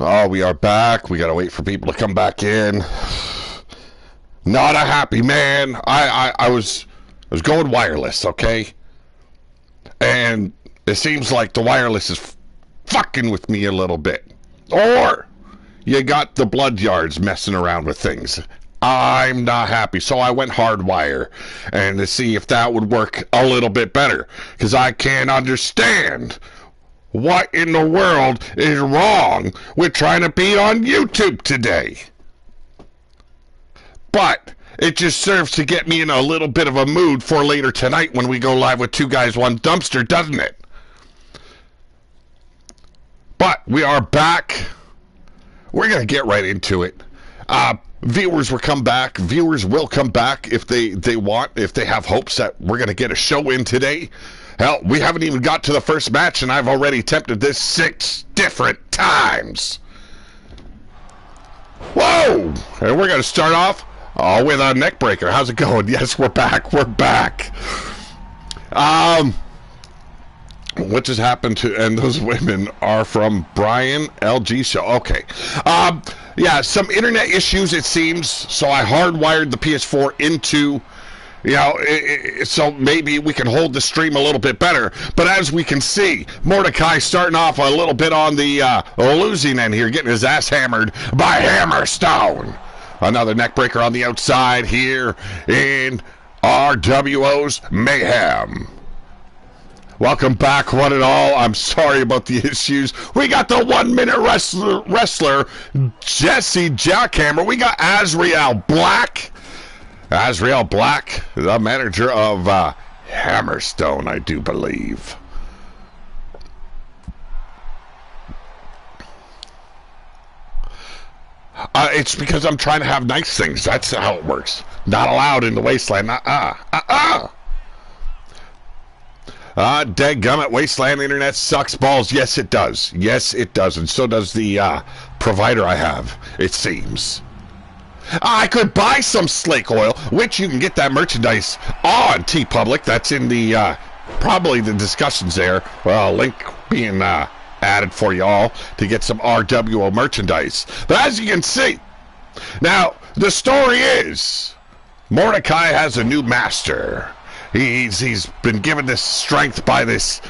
Oh, we are back. We gotta wait for people to come back in. Not a happy man. I was going wireless, okay? And it seems like the wireless is fucking with me a little bit. Or you got the blood yards messing around with things. I'm not happy, so I went hardwire and to see if that would work a little bit better, because I can't understand what in the world is wrong with trying to be on YouTube today. But it just serves to get me in a little bit of a mood for later tonight when we go live with Two Guys, One Dumpster, doesn't it? But we are back. We're going to get right into it. Viewers will come back. Viewers will come back if they want, if they have hopes that we're going to get a show in today. Hell, we haven't even got to the first match, and I've already attempted this 6 different times. Whoa! And we're going to start off with a neck breaker. How's it going? Yes, we're back. We're back. What just happened to, and those women are from Brian LG Show. Okay. Yeah, some internet issues, it seems, so I hardwired the PS4 into, you know, so maybe we can hold the stream a little bit better. But as we can see, Mordecai starting off a little bit on the losing end here, getting his ass hammered by Hammerstone. Another neck breaker on the outside here in RWO's Mayhem. Welcome back, one and all. I'm sorry about the issues. We got the 1 minute wrestler Jesse Jackhammer. We got Azrael Black. Azrael Black, the manager of Hammerstone, I do believe. It's because I'm trying to have nice things. That's how it works. Not allowed in the wasteland. Dadgummit, Wasteland Internet sucks balls. Yes, it does. Yes, it does. And so does the provider I have, it seems. I could buy some Slake Oil, which you can get that merchandise on TeePublic. That's in the, probably the discussions there. Well, link being added for you all to get some RWO merchandise. But as you can see, now, the story is, Mordecai has a new master. He's been given this strength by this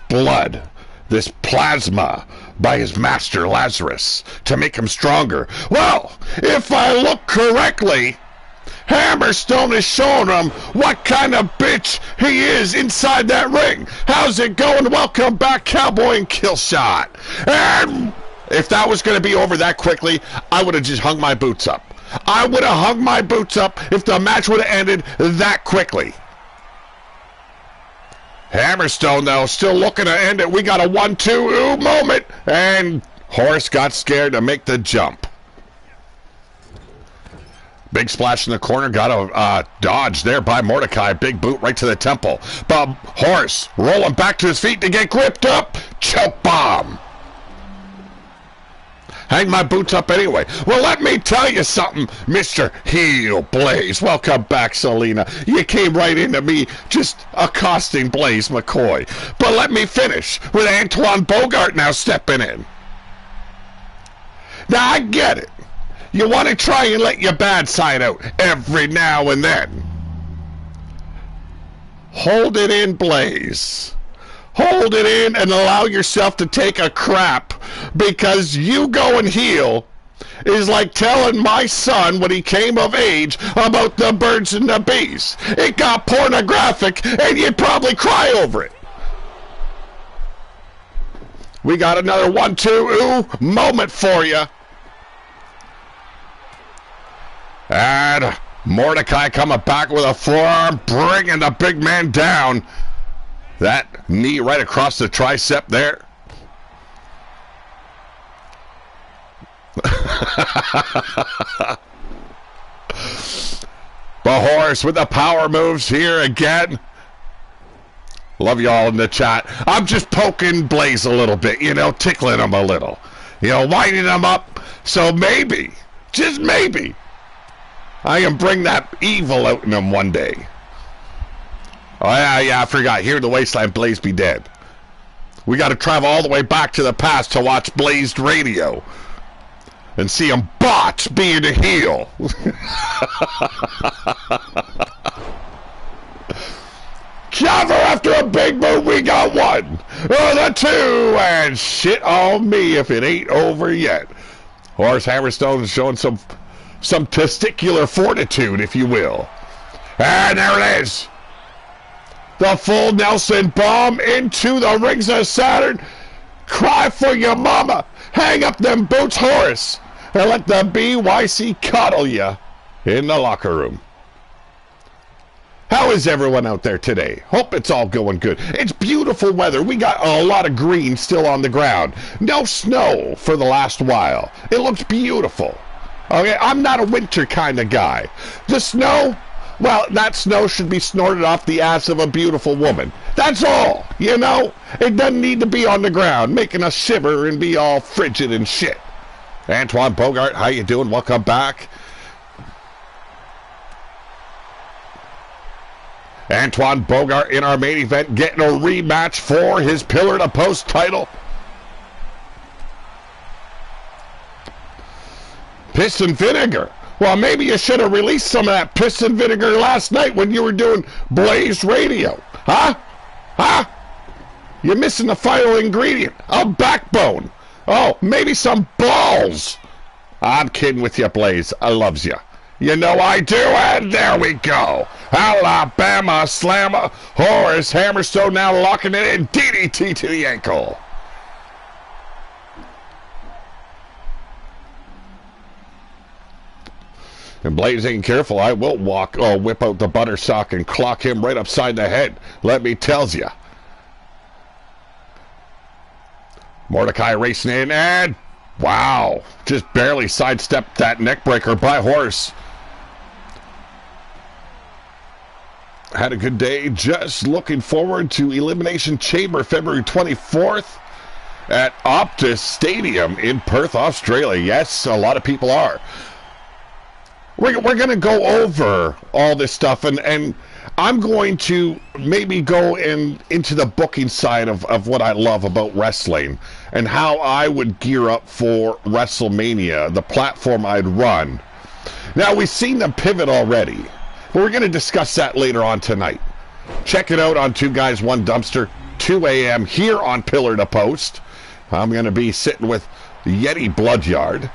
blood, this plasma, by his master Lazarus to make him stronger. Well, if I look correctly, Hammerstone is showing him what kind of bitch he is inside that ring. How's it going? Welcome back, Cowboy and Killshot. And if that was going to be over that quickly, I would have just hung my boots up. I would have hung my boots up if the match would have ended that quickly. Hammerstone, though, still looking to end it. We got a 1-2 moment, and Horace got scared to make the jump. Big splash in the corner, got a dodge there by Mordecai. Big boot right to the temple. But Horace rolling back to his feet to get gripped up. Choke bomb. Hang my boots up anyway. Well, let me tell you something, Mr. Heel Blaze. Welcome back, Selena. You came right into me just accosting Blaze McCoy. But let me finish with Antoine Bogart now stepping in. Now, I get it. You want to try and let your bad side out every now and then. Hold it in, Blaze. Hold it in and allow yourself to take a crap, because you going heel is like telling my son when he came of age about the birds and the bees. It got pornographic and you'd probably cry over it. We got another 1-2 moment for you. And Mordecai coming back with a forearm, bringing the big man down. That knee right across the tricep there. But Horace with the power moves here again. Love y'all in the chat. I'm just poking Blaze a little bit, you know, tickling him a little. You know, winding him up. So maybe, just maybe, I can bring that evil out in him one day. Oh, yeah, I forgot. Here in the wasteland, Blaze be dead. We got to travel all the way back to the past to watch Blazed Radio and see him botch being a heel. Cover after a big move, we got one. Oh, the two, and shit on me if it ain't over yet. Horace Hammerstone is showing some testicular fortitude, if you will. And there it is. The full Nelson bomb into the rings of Saturn. Cry for your mama. Hang up them boots, Horace, and let the BYC cuddle you in the locker room. How is everyone out there today? Hope it's all going good. It's beautiful weather. We got a lot of green still on the ground. No snow for the last while. It looks beautiful. Okay, I'm not a winter kind of guy. The snow, well, that snow should be snorted off the ass of a beautiful woman. That's all, you know? It doesn't need to be on the ground, making us shiver and be all frigid and shit. Antoine Bogart, how you doing? Welcome back. Antoine Bogart in our main event getting a rematch for his Pillar to Post title. Piston vinegar. Well, maybe you should have released some of that piston vinegar last night when you were doing Blaze Radio. Huh? Huh? You're missing the final ingredient. A backbone. Oh, maybe some balls. I'm kidding with you, Blaze. I loves you. You know I do, and there we go. Alabama Slammer. Horace Hammerstone now locking it in. DDT to the ankle. And Blaze ain't careful. I will whip out the butter sock and clock him right upside the head. Let me tells you. Mordecai racing in, and wow, just barely sidestepped that neckbreaker by Horace. Had a good day. Just looking forward to Elimination Chamber February 24th at Optus Stadium in Perth, Australia. Yes, a lot of people are. We're going to go over all this stuff, and I'm going to maybe go into the booking side of what I love about wrestling and how I would gear up for WrestleMania, the platform I'd run. Now, we've seen them pivot already, but we're going to discuss that later on tonight. Check it out on Two Guys, One Dumpster, 2 a.m. here on Pillar to Post. I'm going to be sitting with Yeti Bloodyard.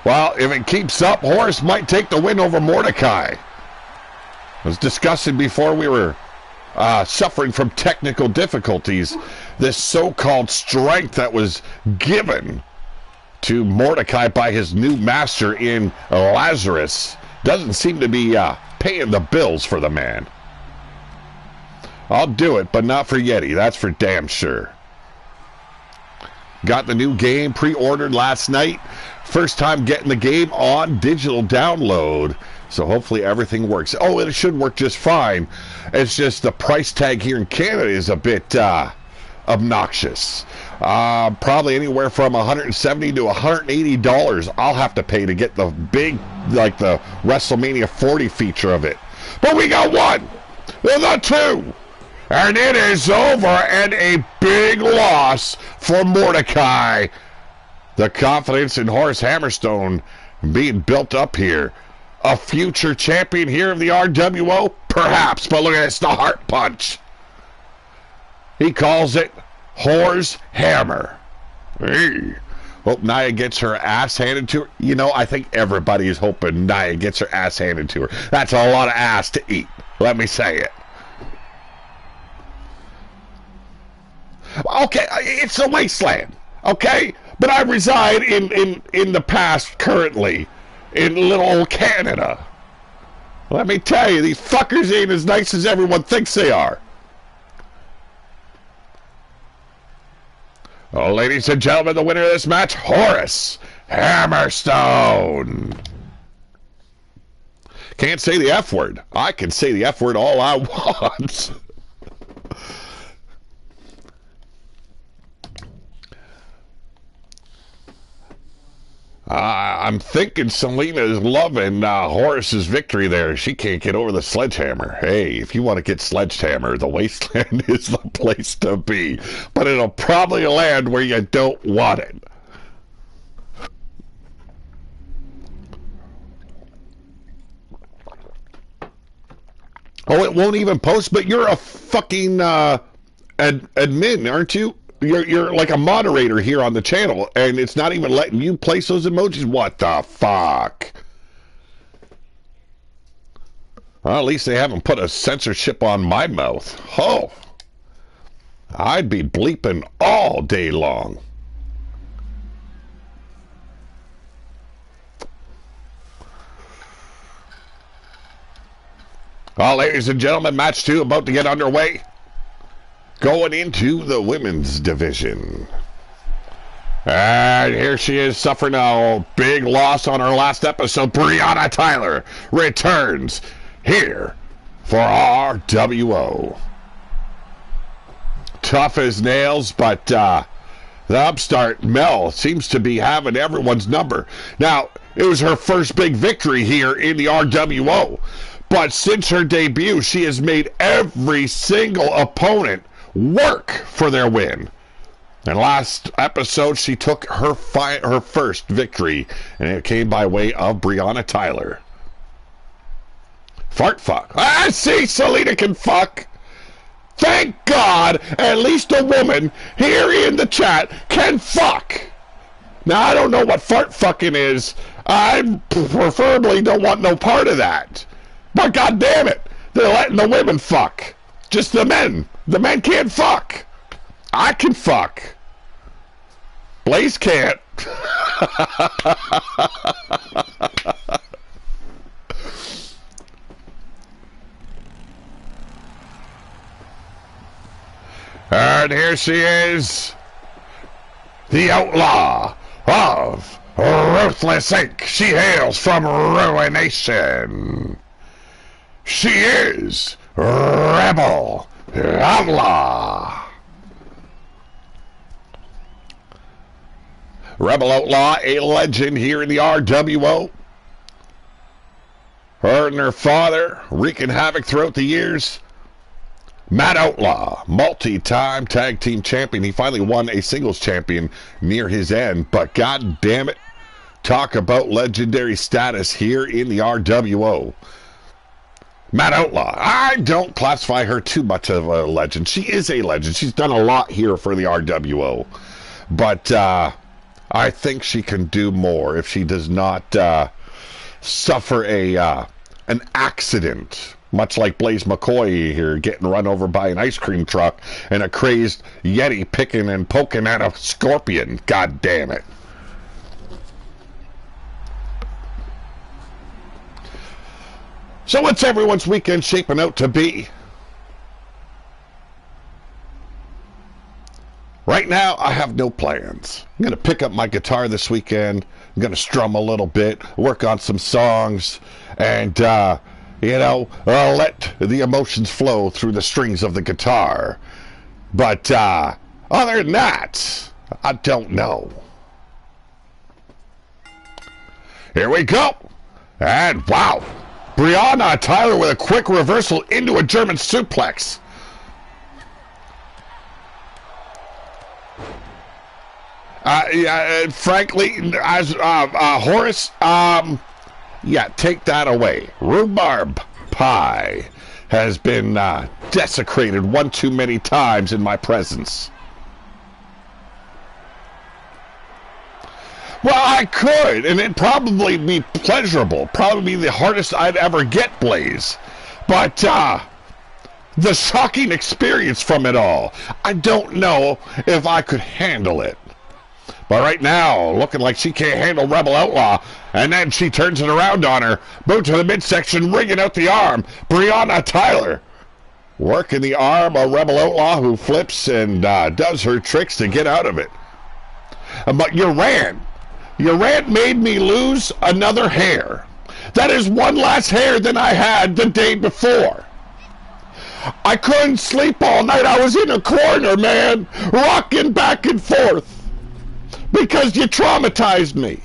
Well, if it keeps up, Horace might take the win over Mordecai. I was discussing before we were suffering from technical difficulties, this so-called strength that was given to Mordecai by his new master in Lazarus doesn't seem to be paying the bills for the man. I'll do it, but not for Yeti. That's for damn sure. Got the new game pre-ordered last night. First time getting the game on digital download. So hopefully everything works. Oh, it should work just fine. It's just the price tag here in Canada is a bit obnoxious. Probably anywhere from $170 to $180 I'll have to pay to get the big, like the WrestleMania 40 feature of it. But we got one, the two, and it is over, and a big loss for Mordecai. The confidence in Horace Hammerstone being built up here. A future champion here of the RWO? Perhaps, but look at this, the heart punch. He calls it Horse Hammer. Hey. Hope Nia gets her ass handed to her. You know, I think everybody is hoping Nia gets her ass handed to her. That's a lot of ass to eat. Let me say it. Okay, it's a wasteland. Okay? But I reside in the past currently in little old Canada. Let me tell you, these fuckers ain't as nice as everyone thinks they are. Oh, ladies and gentlemen, the winner of this match, Horace Hammerstone. Can't say the F word. I can say the F word all I want. I'm thinking Selena is loving Horace's victory there. She can't get over the sledgehammer. Hey, if you want to get sledgehammer, the wasteland is the place to be. But it'll probably land where you don't want it. Oh, it won't even post, but you're a fucking admin, aren't you? You're like a moderator here on the channel, and it's not even letting you place those emojis. What the fuck? Well, at least they haven't put a censorship on my mouth. Oh, I'd be bleeping all day long. Well, ladies and gentlemen, match 2 about to get underway. Going into the women's division. And here she is, suffering a big loss on her last episode. Brianna Tyler returns here for RWO. Tough as nails, but the upstart Mel seems to be having everyone's number. Now, it was her first big victory here in the RWO. But since her debut, she has made every single opponent work for their win. And last episode, she took her first victory, and it came by way of Brianna Tyler. Fart fuck. Ah, see, Selena can fuck. Thank God, at least a woman here in the chat can fuck. Now, I don't know what fart fucking is. I preferably don't want no part of that. But God damn it, they're letting the women fuck. Just the men. The men can't fuck. I can fuck. Blaze can't. And here she is, the outlaw of Ruthless Inc. She hails from Ruination. She is Rebel Outlaw. Rebel Outlaw, a legend here in the RWO. Her and her father wreaking havoc throughout the years. Matt Outlaw, multi-time tag team champion. He finally won a singles champion near his end, but god damn it, talk about legendary status here in the RWO. Matt Outlaw, I don't classify her too much of a legend. She is a legend. She's done a lot here for the RWO. But I think she can do more if she does not suffer an accident. Much like Blaze McCoy here, getting run over by an ice cream truck and a crazed Yeti picking and poking at a scorpion. God damn it. So what's everyone's weekend shaping out to be? Right now, I have no plans. I'm going to pick up my guitar this weekend. I'm going to strum a little bit, work on some songs, and, let the emotions flow through the strings of the guitar. But other than that, I don't know. Here we go. And wow. Brianna Tyler with a quick reversal into a German suplex. Frankly, as Horace, take that away. Rhubarb pie has been desecrated one too many times in my presence. Well, I could, and it'd probably be pleasurable. Probably be the hardest I'd ever get, Blaze. But the shocking experience from it all, I don't know if I could handle it. But right now, looking like she can't handle Rebel Outlaw, and then she turns it around on her. Boot to the midsection, ringing out the arm. Brianna Tyler working the arm of Rebel Outlaw, who flips and does her tricks to get out of it. But your rant made me lose another hair. That is one less hair than I had the day before. I couldn't sleep all night. I was in a corner, man, rocking back and forth because you traumatized me.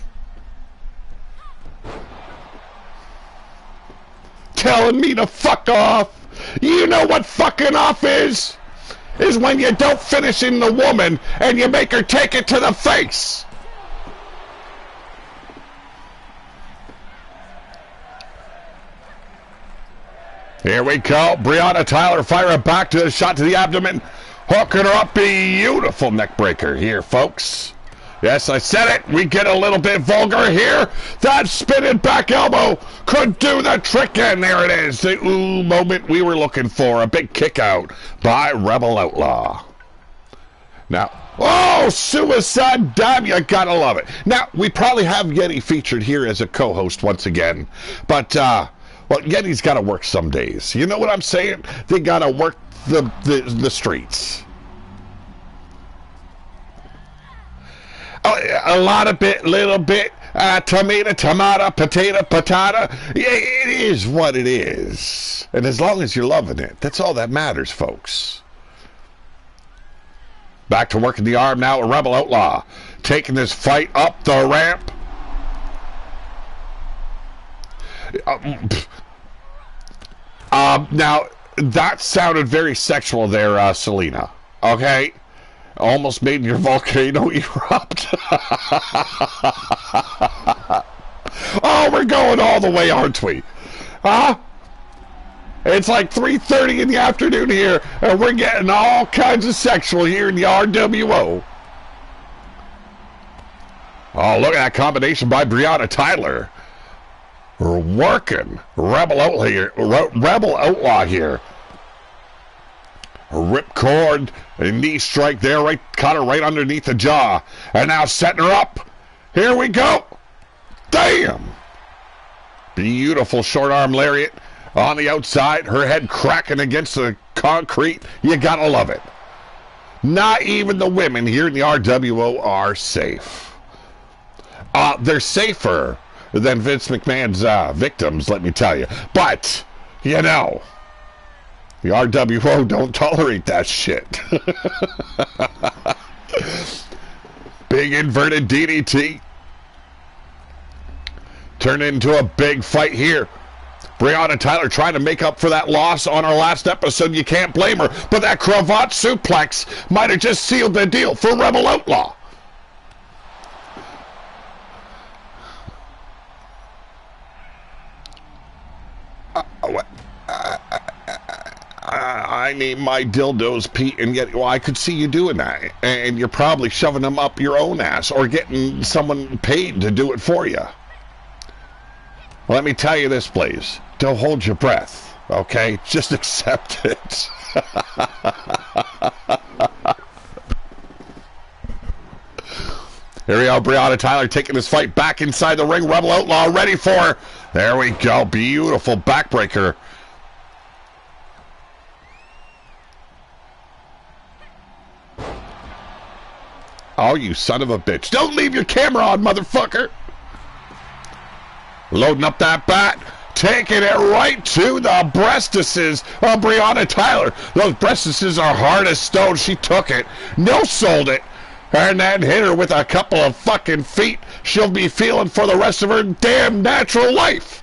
telling me to fuck off. You know what fucking off is? Is when you don't finish in the woman and you make her take it to the face. Here we go. Breonna Tyler firing back to the shot to the abdomen. Hooking her up. Beautiful neck breaker here, folks. Yes, I said it. We get a little bit vulgar here. That spinning back elbow could do the trick, and there it is. The ooh moment we were looking for. A big kick out by Rebel Outlaw. Now, oh, suicide dive. You gotta love it. Now, we probably have Yeti featured here as a co-host once again. But, well, Yeti's gotta work some days. You know what I'm saying? They gotta work the streets. A lot of bit, little bit, tomato, potato, patata. Yeah, it is what it is. And as long as you're loving it, that's all that matters, folks. Back to working the arm now, a Rebel Outlaw. Taking this fight up the ramp. Now, that sounded very sexual there, Selena. Okay? Almost made your volcano erupt. Oh, we're going all the way, aren't we? Huh? It's like 3:30 in the afternoon here, and we're getting all kinds of sexual here in the RWO. Oh, look at that combination by Breonna Tyler. We're working. Rebel Outlaw here. A ripcord, a knee strike there, right, caught her right underneath the jaw. And now setting her up. Here we go. Damn. Beautiful short arm lariat on the outside. Her head cracking against the concrete. You gotta love it. Not even the women here in the RWO are safe. They're safer than Vince McMahon's victims, let me tell you. But, you know, the RWO don't tolerate that shit. Big inverted DDT. Turned into a big fight here. Breonna Tyler trying to make up for that loss on our last episode. You can't blame her. But that cravat suplex might have just sealed the deal for Rebel Outlaw. I need my dildos, Pete, and yet, well, I could see you doing that, and you're probably shoving them up your own ass or getting someone paid to do it for you. Let me tell you this, please. Don't hold your breath, okay? Just accept it. Here we go, Breonna Tyler taking this fight back inside the ring. Rebel Outlaw ready for her. There we go. Beautiful backbreaker. Oh, you son of a bitch. Don't leave your camera on, motherfucker. Loading up that bat. Taking it right to the breastises of Breonna Tyler. Those breastises are hard as stone. She took it. No-sold it. And then hit her with a couple of fucking feet. She'll be feeling for the rest of her damn natural life.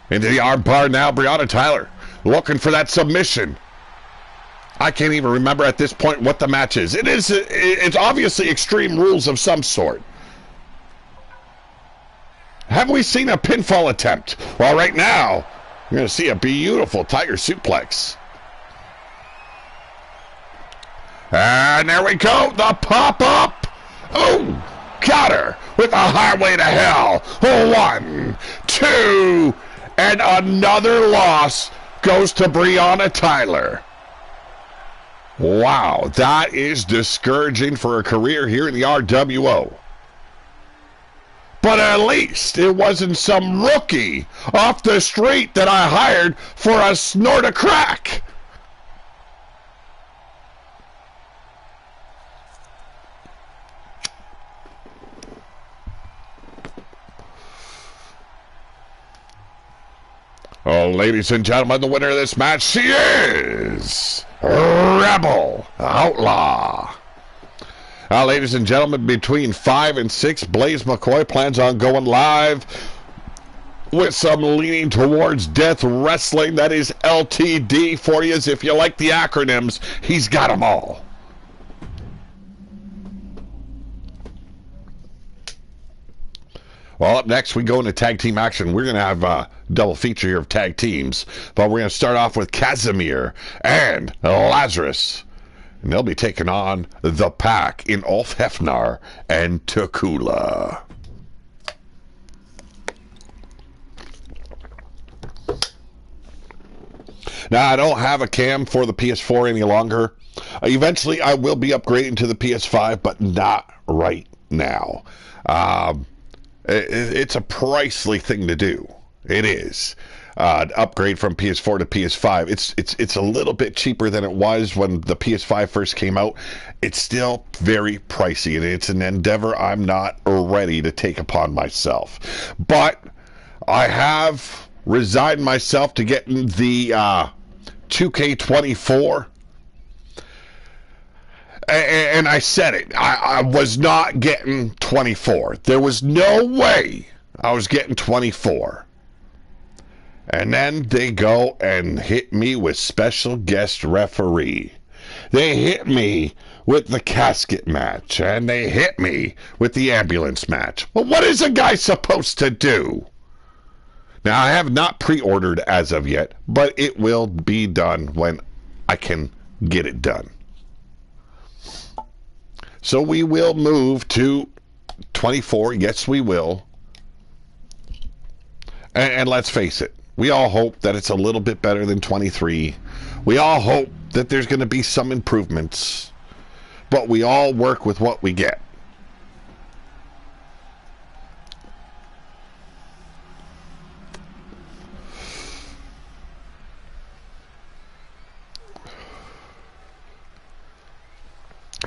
Into the arm bar now, Breonna Tyler. Looking for that submission. I can't even remember at this point what the match is. It's obviously Extreme Rules of some sort. Have we seen a pinfall attempt? Well, right now, you're going to see a beautiful Tiger suplex. And there we go, the pop-up. Oh, got her with a highway to hell. 1, 2, and another loss goes to Breonna Tyler. Wow, that is discouraging for a career here in the RWO. But at least it wasn't some rookie off the street that I hired for a snort of crack. Oh, ladies and gentlemen, the winner of this match, she is Rebel Outlaw. Ladies and gentlemen, between 5 and 6, Blaze McCoy plans on going live with some leaning towards death wrestling. That is LTD for you. If you like the acronyms, he's got them all. Well, up next, we go into tag team action. We're going to have a double feature here of tag teams. But we're going to start off with Casimir and Lazarus. And they'll be taking on the Pack in Ulf Hefner and Takula. Now, I don't have a cam for the PS4 any longer. Eventually, I will be upgrading to the PS5, but not right now. It's a pricey thing to do. It is. Upgrade from PS4 to PS5. It's a little bit cheaper than it was when the PS5 first came out. It's still very pricey, and it's an endeavor I'm not ready to take upon myself. But I have resigned myself to getting the 2K24. And I said it. I was not getting 24. There was no way I was getting 24. And then they go and hit me with special guest referee. They hit me with the casket match. And they hit me with the ambulance match. Well, what is a guy supposed to do? Now, I have not pre-ordered as of yet, but it will be done when I can get it done. So we will move to 24. Yes, we will. And let's face it, we all hope that it's a little bit better than 23. We all hope that there's going to be some improvements. But we all work with what we get.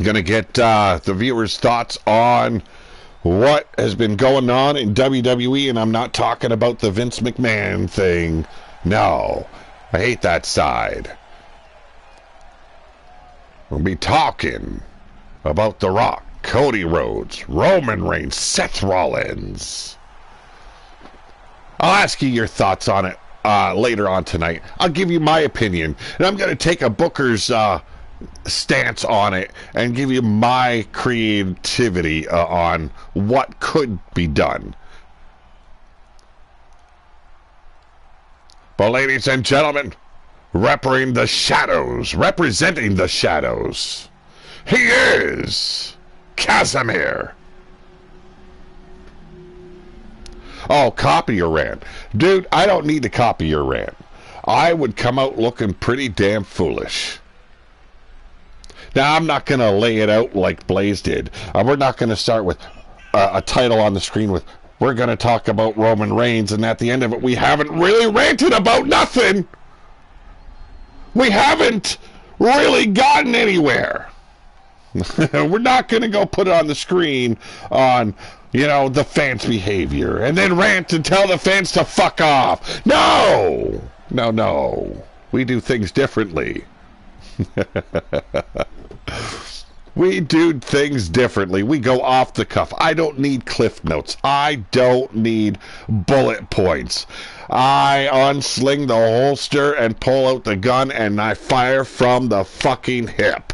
Going to get the viewers' thoughts on what has been going on in WWE, and I'm not talking about the Vince McMahon thing. No, I hate that side. We'll be talking about The Rock, Cody Rhodes, Roman Reigns, Seth Rollins. I'll ask you your thoughts on it later on tonight. I'll give you my opinion, and I'm going to take a Booker's stance on it and give you my creativity on what could be done. But ladies and gentlemen, representing the shadows, he is Casimir. Oh, copy your rant. Dude, I don't need to copy your rant. I would come out looking pretty damn foolish. Now, I'm not going to lay it out like Blaze did. We're not going to start with a title on the screen with, we're going to talk about Roman Reigns, and at the end of it, we haven't really ranted about nothing. We haven't really gotten anywhere. We're not going to go put it on the screen on, the fans' behavior, and then rant and tell the fans to fuck off. No! No. We do things differently. We do things differently. We go off the cuff. I don't need cliff notes. I don't need bullet points. I unsling the holster and pull out the gun and I fire from the fucking hip.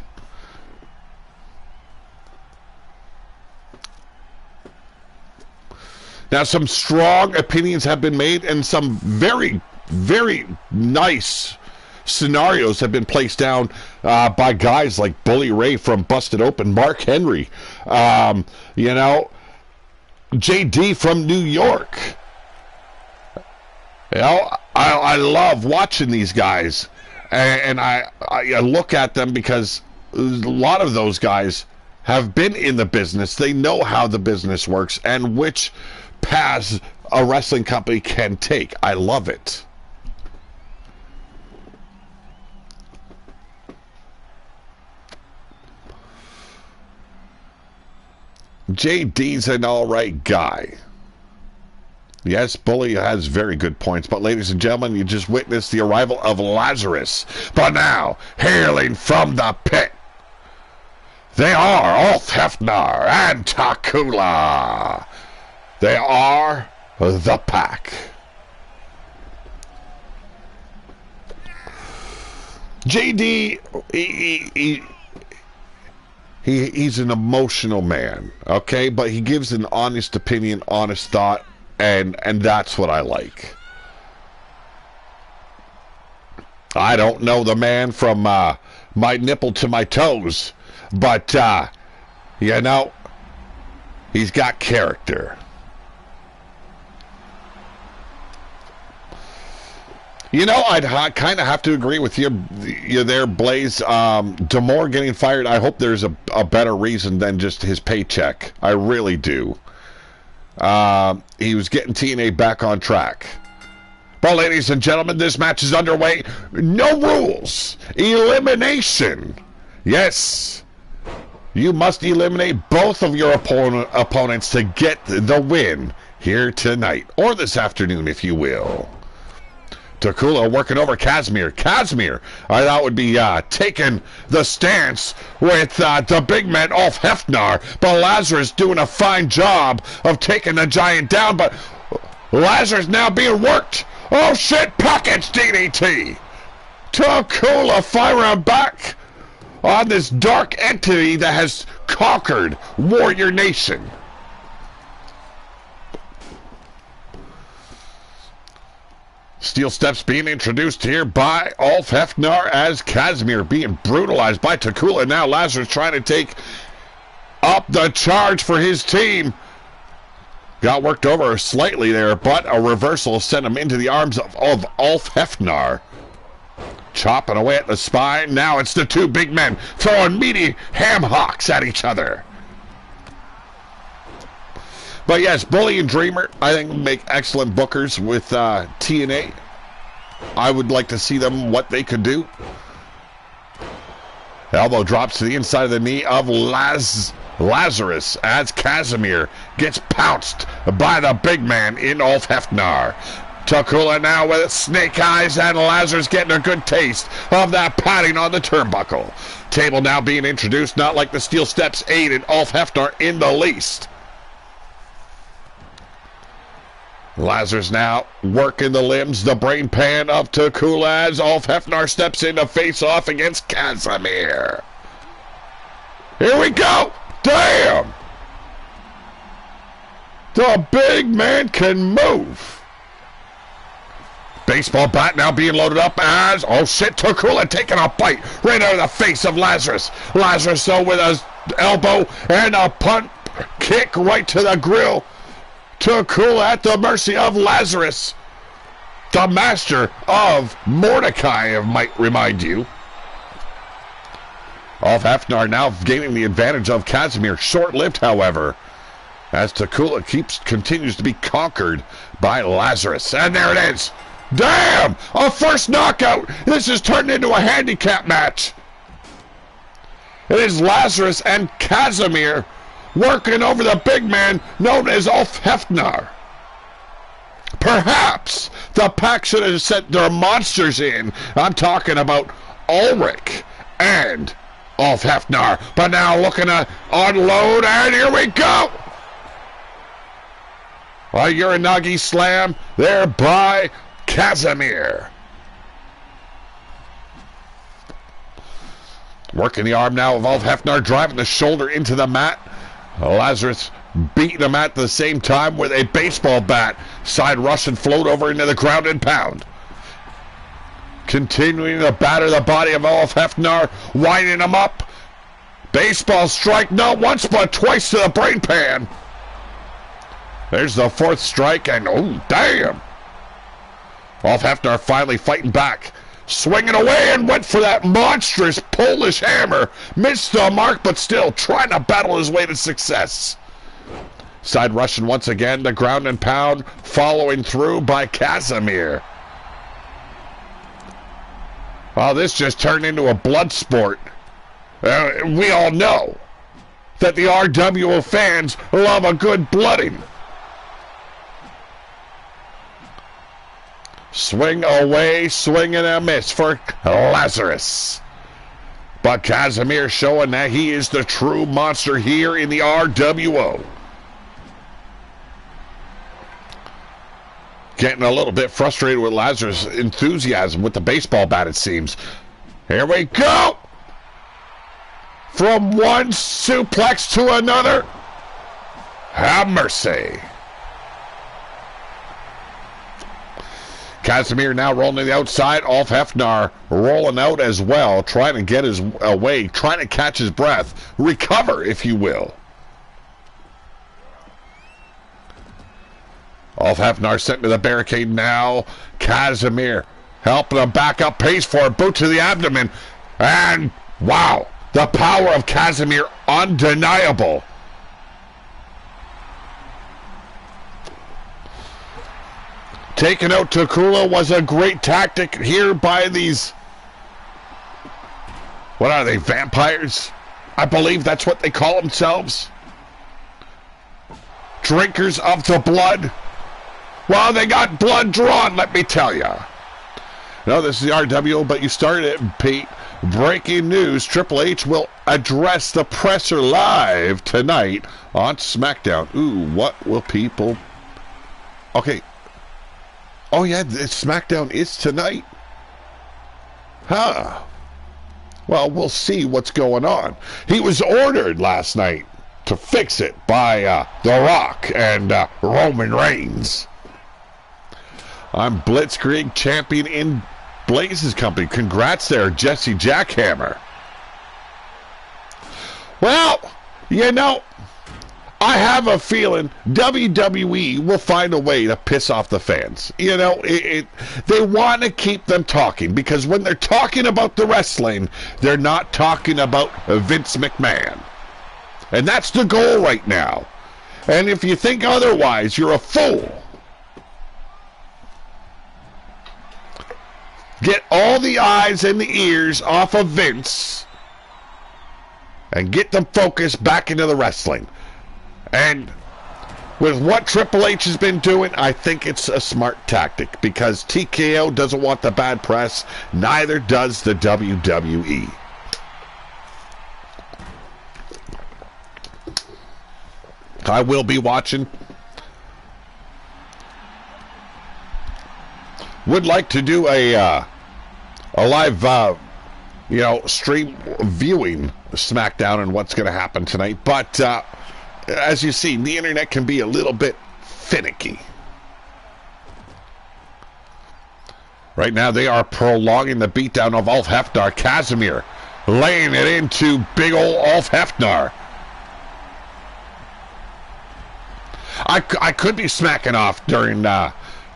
Now, some strong opinions have been made and some very, very nice scenarios have been placed down by guys like Bully Ray from Busted Open, Mark Henry, JD from New York. I love watching these guys, and I look at them because a lot of those guys have been in the business. They know how the business works and which paths a wrestling company can take. I love it. JD's an alright guy. Yes, Bully has very good points, but ladies and gentlemen, you just witnessed the arrival of Lazarus. But now, hailing from the pit, they are Ulf Hefner and Takula. They are the Pack. JD, he's an emotional man, okay? But he gives an honest opinion, honest thought, and that's what I like. I don't know the man from my nipple to my toes, but, you know, he's got character. You know, I'd kind of have to agree with you there, Blaze. D'Amore getting fired, I hope there's a better reason than just his paycheck. I really do. He was getting TNA back on track. But, ladies and gentlemen, this match is underway. No rules. Elimination. Yes. You must eliminate both of your opponents to get the win here tonight. Or this afternoon, if you will. Takula working over Casimir. Casimir, I thought would be taking the stance with the big man off Hefner, but Lazarus doing a fine job of taking the giant down, but Lazarus now being worked. Oh shit, package DDT. Takula firing back on this dark entity that has conquered Warrior Nation. Steel steps being introduced here by Ulf Hefner as Casimir being brutalized by Takula. Now Lazarus trying to take up the charge for his team. Got worked over slightly there, but a reversal sent him into the arms of Ulf Hefner. Chopping away at the spine. Now it's the two big men throwing meaty ham hocks at each other. But yes, Bully and Dreamer, I think, make excellent bookers with TNA. I would like to see them, what they could do. Elbow drops to the inside of the knee of Lazarus as Casimir gets pounced by the big man in Ulf Hefner. Takula now with snake eyes, and Lazarus getting a good taste of that padding on the turnbuckle. Table now being introduced, not like the steel steps aided Ulf Hefner in the least. Lazarus now working the limbs, the brain pan of Takula as Ulf Hefner steps in to face off against Casimir. Here we go! Damn! The big man can move. Baseball bat now being loaded up as, oh shit, Takula taking a bite right out of the face of Lazarus. Lazarus though with a elbow and a punt kick right to the grill. Takula at the mercy of Lazarus, the master of Mordecai, I might remind you. Ulf Hefner now gaining the advantage of Casimir, short-lived, however, as Takula continues to be conquered by Lazarus. And there it is. Damn! A first knockout! This has turned into a handicap match. It is Lazarus and Casimir working over the big man known as Ulf Hefner. Perhaps the pack should have sent their monsters in. I'm talking about Ulrich and Ulf Hefner. But now looking to unload, and here we go! A Uranagi slam there by Casimir. Working the arm now of Ulf Hefner, driving the shoulder into the mat. Lazarus beating him at the same time with a baseball bat. Side rush and float over into the ground and pound. Continuing to batter the body of Ulf Hefner, winding him up. Baseball strike, not once but twice to the brain pan. There's the fourth strike, and oh, damn. Ulf Hefner finally fighting back. Swinging away and went for that monstrous Polish hammer. Missed the mark, but still trying to battle his way to success. Side rushing once again, the ground and pound, following through by Casimir. Oh, this just turned into a blood sport. We all know that the RWO fans love a good blooding. Swing away, swing and a miss for Lazarus. But Casimir showing that he is the true monster here in the RWO. Getting a little bit frustrated with Lazarus' enthusiasm with the baseball bat, it seems. Here we go. From one suplex to another. Have mercy. Casimir now rolling to the outside. Ulf Hefner rolling out as well, trying to get his way, trying to catch his breath, recover, if you will. Ulf Hefner sent to the barricade now. Casimir helping him back up, pays for it, boot to the abdomen. And, wow, the power of Casimir, undeniable. Taking out Takula was a great tactic here by these, what are they, vampires? I believe that's what they call themselves. Drinkers of the blood. Well, they got blood drawn, let me tell you. No, this is the RWO, but you started it, Pete. Breaking news, Triple H will address the presser live tonight on SmackDown. Ooh, what will people... Okay. Oh, yeah, SmackDown is tonight. Huh. Well, we'll see what's going on. He was ordered last night to fix it by The Rock and Roman Reigns. I'm Blitzkrieg champion in Blaze's company. Congrats there, Jesse Jackhammer. Well, you know, I have a feeling WWE will find a way to piss off the fans. You know, they want to keep them talking, because when they're talking about the wrestling, they're not talking about Vince McMahon. And that's the goal right now. And if you think otherwise, you're a fool. Get all the eyes and the ears off of Vince and get them focused back into the wrestling. And with what Triple H has been doing, I think it's a smart tactic, because TKO doesn't want the bad press, neither does the WWE. I will be watching. Would like to do a live, stream viewing SmackDown and what's going to happen tonight. But as you see, the internet can be a little bit finicky. Right now, they are prolonging the beatdown of Ulf Hefner. Casimir laying it into big old Ulf Hefner. I could be smacking off during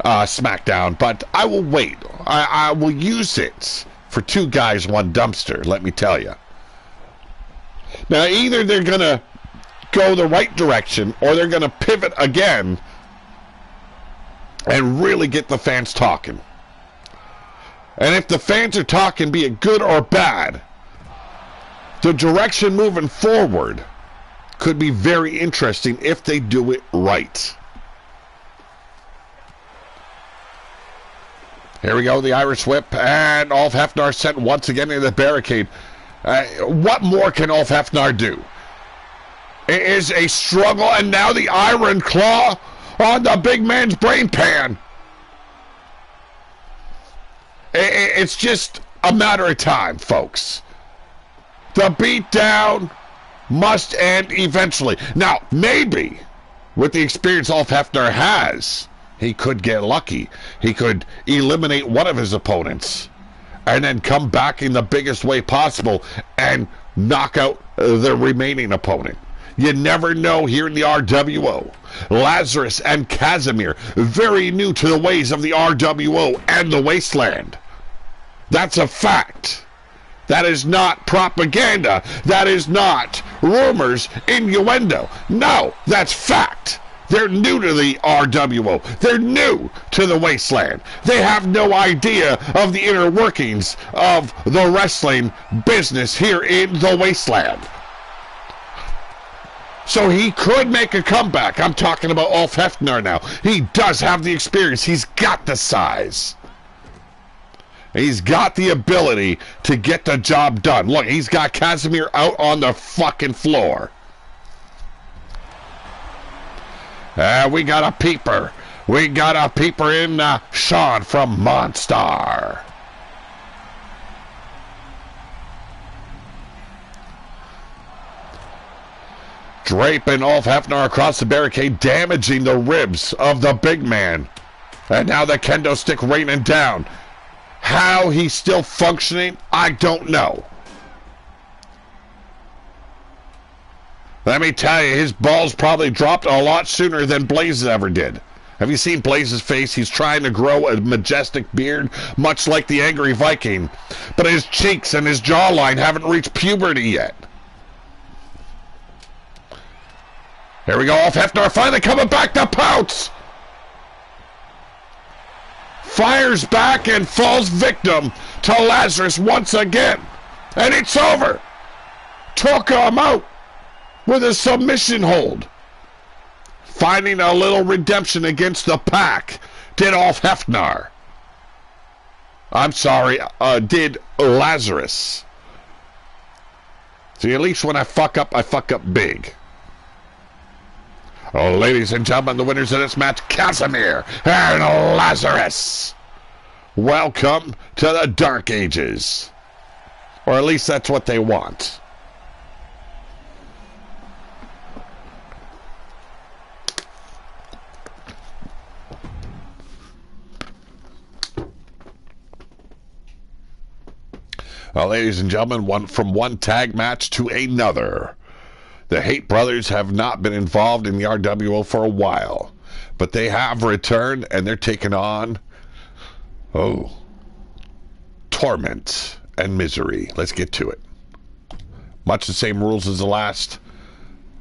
SmackDown, but I will wait. I will use it for two guys, one dumpster, let me tell you. Now, either they're going to go the right direction, or they're going to pivot again and really get the fans talking. And if the fans are talking, be it good or bad, the direction moving forward could be very interesting if they do it right. Here we go, the Irish whip, and Ulf Hefner sent once again into the barricade. What more can Ulf Hefner do? It is a struggle, and now the iron claw on the big man's brain pan. It's just a matter of time, folks. The beatdown must end eventually. Now, maybe, with the experience Ulf Hefner has, he could get lucky. He could eliminate one of his opponents and then come back in the biggest way possible and knock out the remaining opponent. You never know here in the RWO. Lazarus and Casimir, very new to the ways of the RWO and the Wasteland. That's a fact. That is not propaganda. That is not rumors, innuendo. No, that's fact. They're new to the RWO. They're new to the Wasteland. They have no idea of the inner workings of the wrestling business here in the Wasteland. So he could make a comeback. I'm talking about Ulf Hefner now. He does have the experience. He's got the size. He's got the ability to get the job done. Look, he's got Casimir out on the fucking floor. We got a peeper. We got a peeper in Sean from Monstar. Draping Ulf Hefner across the barricade, damaging the ribs of the big man. And now the kendo stick raining down. How he's still functioning, I don't know. Let me tell you, his balls probably dropped a lot sooner than Blaze's ever did. Have you seen Blaze's face? He's trying to grow a majestic beard, much like the Angry Viking. But his cheeks and his jawline haven't reached puberty yet. Here we go, Ulf Hefner finally coming back to pounce. Fires back and falls victim to Lazarus once again. And it's over. Took him out with a submission hold. Finding a little redemption against the Pack. Did Ulf Hefner. I'm sorry, did Lazarus. See, at least when I fuck up big. Oh, ladies and gentlemen, the winners of this match, Casimir and Lazarus. Welcome to the Dark Ages. Or at least that's what they want. Well, ladies and gentlemen, from one tag match to another. The Hate Brothers have not been involved in the RWO for a while, but they have returned and they're taking on, Torment and Misery. Let's get to it. Much the same rules as the last.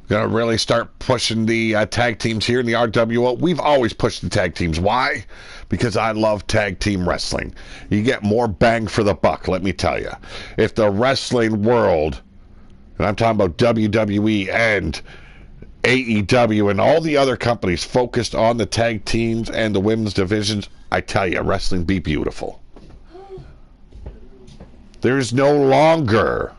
Gonna really start pushing the tag teams here in the RWO. We've always pushed the tag teams. Why? Because I love tag team wrestling. You get more bang for the buck, let me tell you. If the wrestling world, and I'm talking about WWE and AEW and all the other companies focused on the tag teams and the women's divisions, I tell you, wrestling be beautiful. There's no longer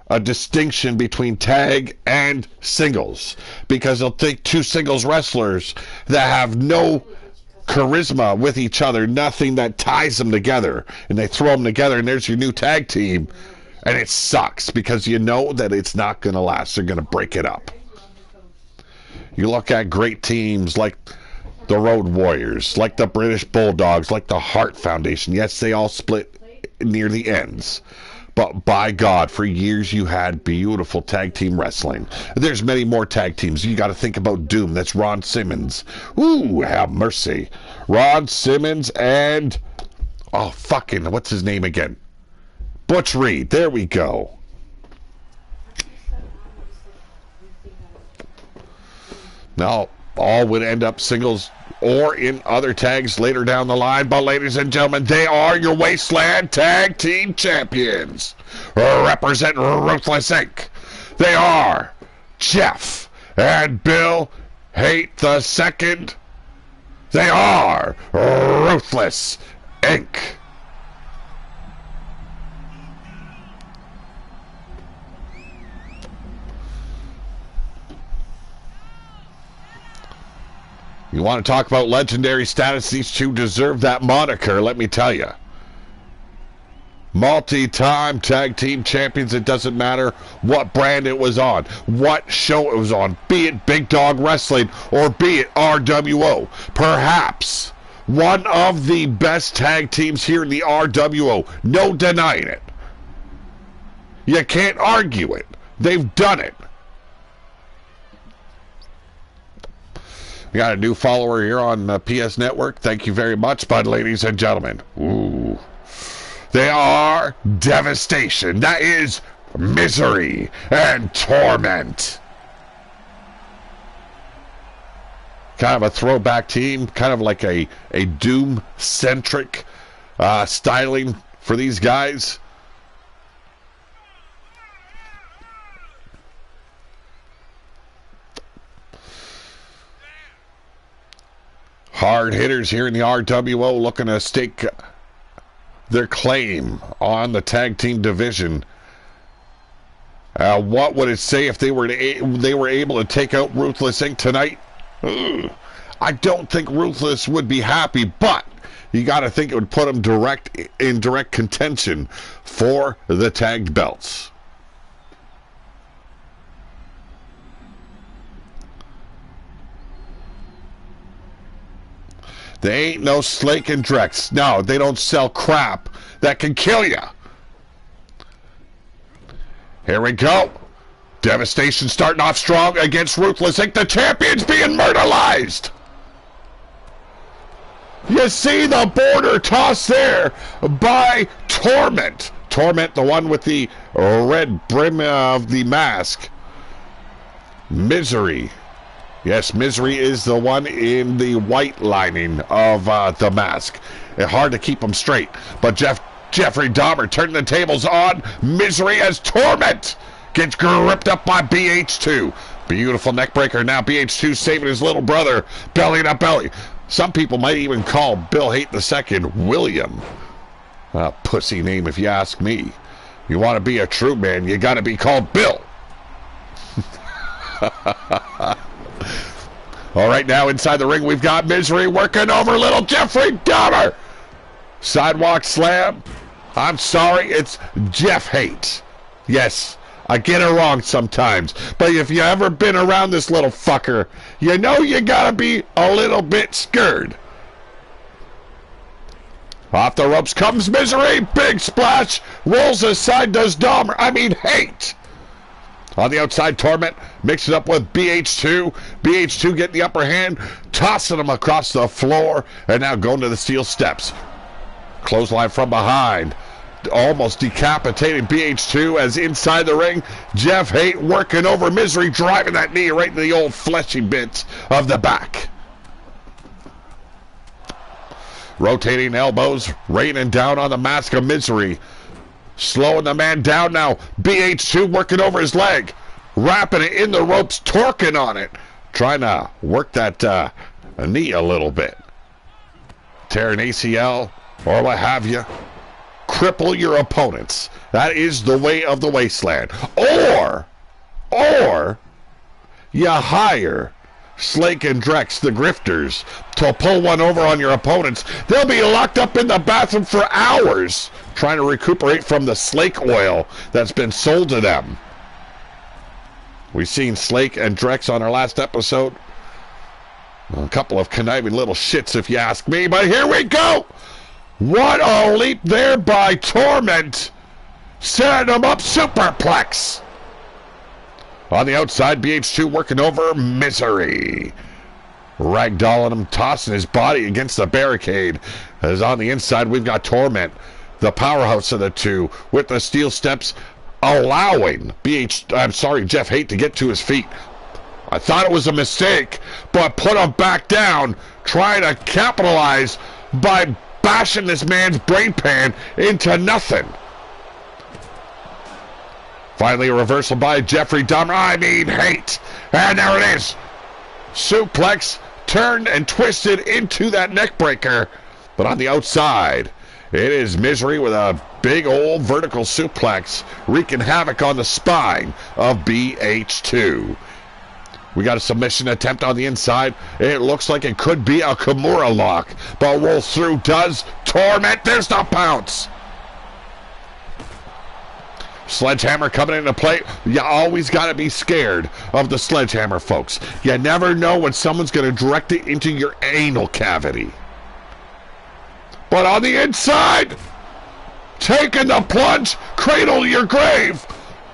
a distinction between tag and singles, because they'll take two singles wrestlers that have no charisma with each other, nothing that ties them together, and they throw them together and there's your new tag team, and it sucks because you know that it's not going to last. They're going to break it up. You look at great teams like the Road Warriors, like the British Bulldogs, like the Hart Foundation. Yes, they all split near the ends. But by God, for years you had beautiful tag team wrestling. There's many more tag teams. You got to think about Doom. That's Ron Simmons. Ooh, have mercy. Ron Simmons and, what's his name again? Butch Reed. There we go. Now, all would end up singles or in other tags later down the line. But ladies and gentlemen, they are your Wasteland Tag Team Champions. Representing Ruthless Inc. They are Jeff and Bill Hate the Second. They are Ruthless Inc. You want to talk about legendary status? These two deserve that moniker, let me tell you. Multi-time tag team champions. It doesn't matter what brand it was on, what show it was on, be it Big Dog Wrestling or be it RWO. Perhaps one of the best tag teams here in the RWO. No denying it. You can't argue it. They've done it. We got a new follower here on PS Network. Thank you very much, bud, ladies and gentlemen. Ooh. They are Devastation. That is Misery and Torment. Kind of a throwback team. Kind of like a Doom-centric styling for these guys. Hard hitters here in the RWO looking to stake their claim on the tag team division. What would it say if they were able to take out Ruthless Inc. tonight? I don't think Ruthless would be happy, but you got to think it would put them in direct contention for the tagged belts. They ain't no Slake and Drex. No, they don't sell crap that can kill you. Here we go. Devastation starting off strong against Ruthless Inc. The champion's being murderized. You see the border toss there by Torment. Torment, the one with the red brim of the mask. Misery. Yes, Misery is the one in the white lining of the mask. It's hard to keep them straight. But Jeffrey Dahmer turning the tables on Misery as Torment gets gripped up by BH2. Beautiful neckbreaker now. BH2 saving his little brother belly to belly. Some people might even call Bill Hate II William. A pussy name if you ask me. You want to be a true man, you got to be called Bill. All right, now inside the ring we've got Misery working over little Jeffrey Dahmer. Sidewalk slam. I'm sorry, it's Jeff Hate. Yes, I get it wrong sometimes. But if you ever been around this little fucker, you know you gotta be a little bit scared. Off the ropes comes Misery. Big splash. Rolls aside does Hate. On the outside, Torment mixes it up with BH2. BH2 getting the upper hand, tossing him across the floor, and now going to the steel steps. Clothesline from behind. Almost decapitating BH2 as inside the ring, Jeff Hate working over Misery, driving that knee right into the old fleshy bits of the back. Rotating elbows, raining down on the mask of Misery. Slowing the man down now. BH2 working over his leg. Wrapping it in the ropes, torquing on it. Trying to work that knee a little bit. Tear an ACL or what have you. Cripple your opponents. That is the way of the wasteland. Or you hire Slake and Drex, the grifters, to pull one over on your opponents. They'll be locked up in the bathroom for hours trying to recuperate from the Slake oil that's been sold to them. We've seen Slake and Drex on our last episode. A couple of conniving little shits if you ask me, but here we go! What a leap there by Torment! Setting him up, superplex! On the outside, BH2 working over Misery. Ragdolling him, tossing his body against the barricade. As on the inside, we've got Torment, the powerhouse of the two, with the steel steps, allowing Jeff Hate to get to his feet. I thought it was a mistake, but put him back down, trying to capitalize by bashing this man's brain pan into nothing. Finally, a reversal by Jeffrey Dahmer. Hate. And there it is. Suplex turned and twisted into that neck breaker. But on the outside, it is Misery with a big old vertical suplex, wreaking havoc on the spine of BH2. We got a submission attempt on the inside. It looks like it could be a Kimura lock. But rolls through does Torment. There's the pounce. Sledgehammer coming into play. You always got to be scared of the sledgehammer, folks. You never know when someone's going to direct it into your anal cavity. But on the inside, taking the plunge, cradle to your grave.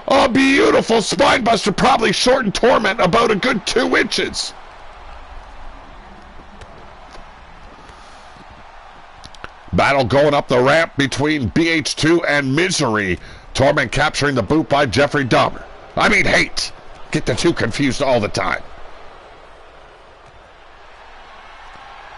A beautiful spine buster, probably shortened Torment about a good 2 inches. Battle going up the ramp between BH2 and Misery. Torment capturing the boot by Jeffrey Dahmer. Hate. Get the two confused all the time.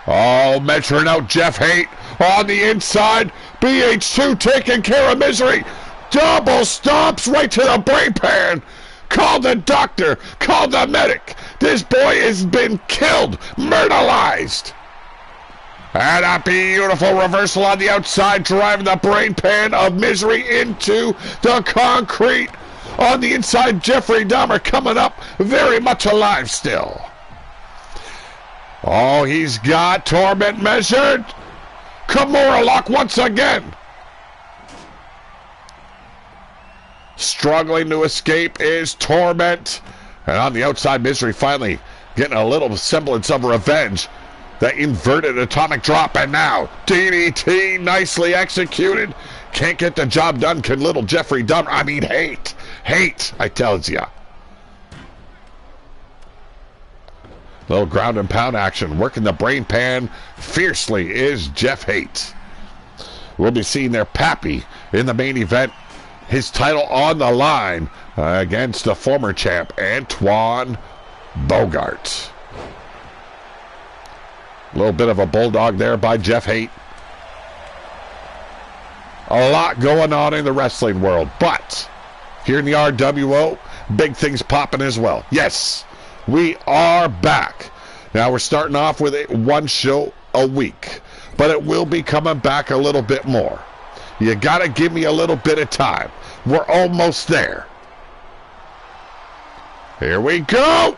Oh, measuring out Jeff Hate on the inside. BH2 taking care of Misery. Double stomps right to the brain pan. Call the doctor. Call the medic. This boy has been killed. Murderized. And a beautiful reversal on the outside, driving the brain pan of Misery into the concrete. On the inside, Jeffrey Dahmer coming up, very much alive still. Oh, he's got Torment measured. Kimura lock once again. Struggling to escape is Torment. And on the outside, Misery finally getting a little semblance of revenge. The inverted atomic drop, and now DDT nicely executed. Can't get the job done. Can little Jeffrey Dahmer? I mean, hate, I tells ya. Little ground and pound action, working the brain pan fiercely is Jeff Haight. We'll be seeing their Pappy in the main event. His title on the line against the former champ, Antoine Bogart. A little bit of a bulldog there by Jeff Haight. A lot going on in the wrestling world, but here in the RWO, big things popping as well. Yes, we are back. Now we're starting off with one show a week, but it will be coming back a little bit more. You got to give me a little bit of time. We're almost there. Here we go.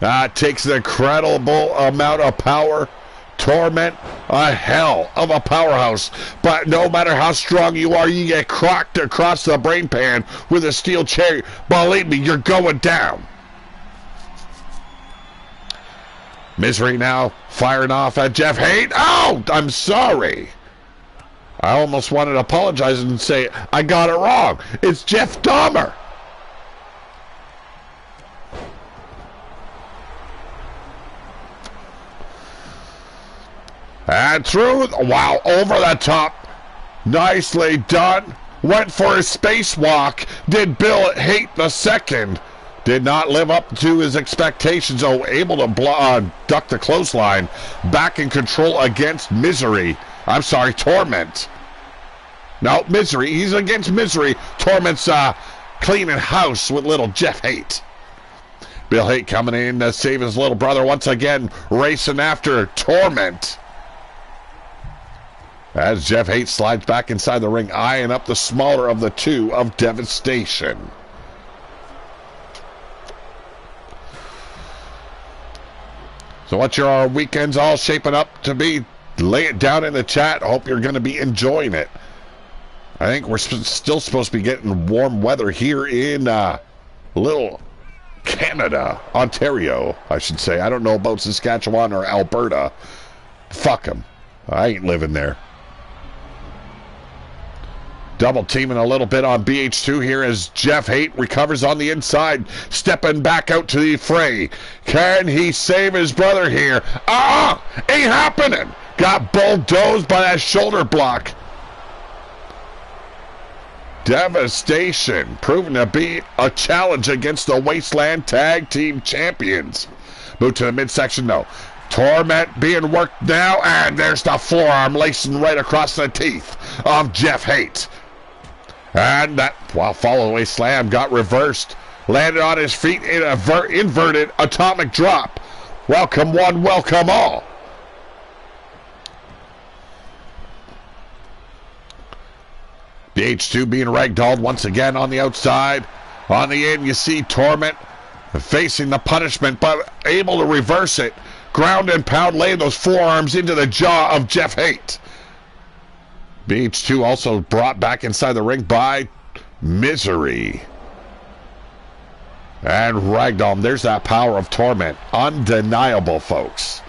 That takes an incredible amount of power. Torment, a hell of a powerhouse. But no matter how strong you are, you get crocked across the brain pan with a steel chair. Believe me, you're going down. Misery now firing off at Jeff Haight. Oh, I'm sorry. I almost wanted to apologize and say I got it wrong. It's Jeff Dahmer. And through, wow, over the top. Nicely done. Went for his spacewalk. Did Bill Haight the second. Did not live up to his expectations. Oh, able to duck the clothesline. Back in control against Misery. I'm sorry, Torment. No, Misery. He's against Misery. Torment's cleaning house with little Jeff Haight. Bill Haight coming in to save his little brother once again. Racing after Torment. As Jeff Haight slides back inside the ring, eyeing up the smaller of the two of Devastation. So what's your weekends all shaping up to be? Lay it down in the chat. Hope you're going to be enjoying it. I think we're still supposed to be getting warm weather here in little Canada, Ontario, I should say. I don't know about Saskatchewan or Alberta. Fuck them. I ain't living there. Double teaming a little bit on BH2 here as Jeff Haight recovers on the inside, stepping back out to the fray. Can he save his brother here? Ain't happening. Got bulldozed by that shoulder block. Devastation proving to be a challenge against the Wasteland Tag Team Champions. Move to the midsection, no. Torment being worked now, and there's the forearm lacing right across the teeth of Jeff Haight. And that, follow-away slam got reversed. Landed on his feet in an inverted atomic drop. Welcome one, welcome all. BH2 being ragdolled once again on the outside. On the end, you see Torment facing the punishment, but able to reverse it. Ground and pound, laying those forearms into the jaw of Jeff Haight. BH2 also brought back inside the ring by Misery. And ragdoll. There's that power of Torment. Undeniable, folks.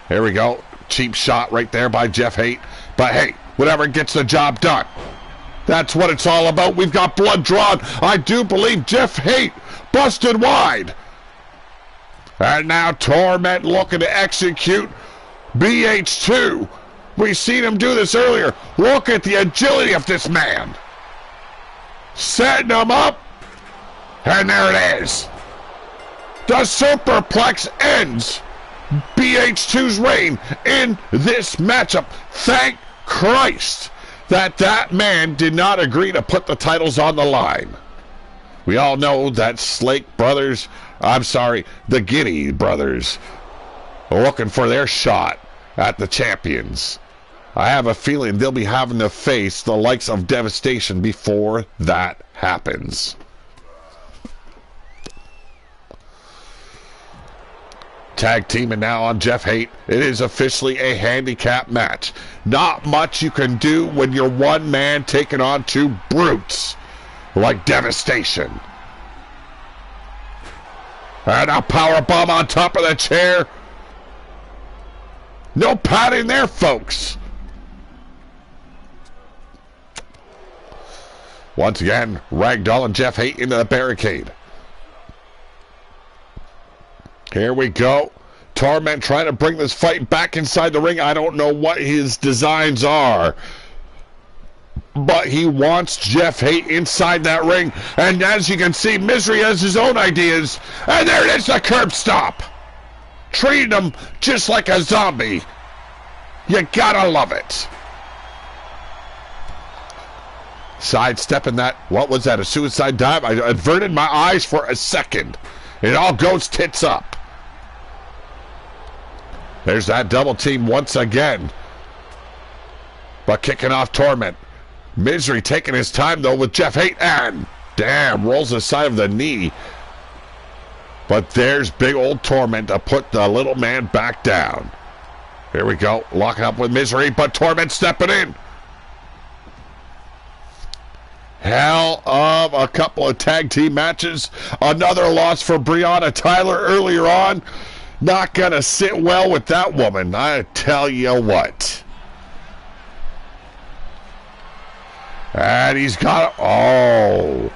Here we go. Cheap shot right there by Jeff Haight. But hey, whatever gets the job done. That's what it's all about. We've got blood drawn. I do believe Jeff Haight busted wide. And now Torment looking to execute BH2. We've seen him do this earlier. Look at the agility of this man. Setting him up. And there it is. The superplex ends BH2's reign in this matchup. Thank Christ that man did not agree to put the titles on the line. We all know that Slake brothers, the Giddy brothers, are looking for their shot at the champions. I have a feeling they'll be having to face the likes of Devastation before that happens. Tag teaming now on Jeff Haight. It is officially a handicap match. Not much you can do when you're one man taking on two brutes like Devastation. And a power bomb on top of the chair. No padding there, folks. Once again, Ragdoll and Jeff Haight into the barricade. Here we go. Torment trying to bring this fight back inside the ring. I don't know what his designs are, but he wants Jeff Haight inside that ring. And as you can see, Misery has his own ideas. And there it is, the curb stop. Treating him just like a zombie. You gotta love it. Sidestepping that. What was that, a suicide dive? I averted my eyes for a second. It all goes tits up. There's that double team once again. But kicking off Torment. Misery taking his time, though, with Jeff Haight. And, damn, rolls the side of the knee. But there's big old Torment to put the little man back down. Here we go. Locking up with Misery, but Torment stepping in. Hell of a couple of tag team matches. Another loss for Breonna Tyler earlier on. Not going to sit well with that woman, I tell you what. And he's got... Oh.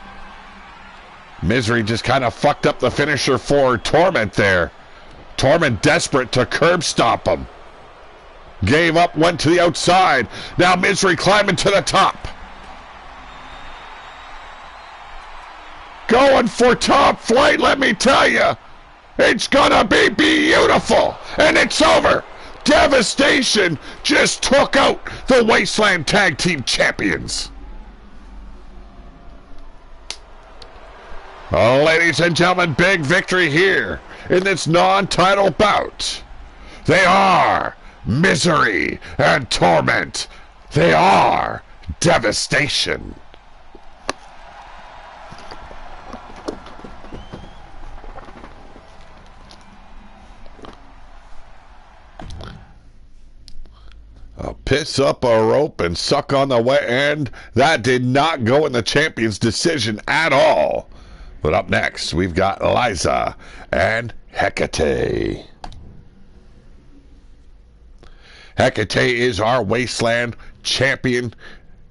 Misery just kind of fucked up the finisher for Torment there. Torment desperate to curb stop him. Gave up, went to the outside. Now Misery climbing to the top. Going for top flight, let me tell you. It's gonna be beautiful. And it's over. Devastation just took out the Wasteland Tag Team Champions. Oh, ladies and gentlemen, big victory here in this non-title bout. They are Misery and Torment. They are Devastation. Piss up a rope and suck on the wet end. That did not go in the champion's decision at all. But up next, we've got Liza and Hecate. Hecate is our Wasteland champion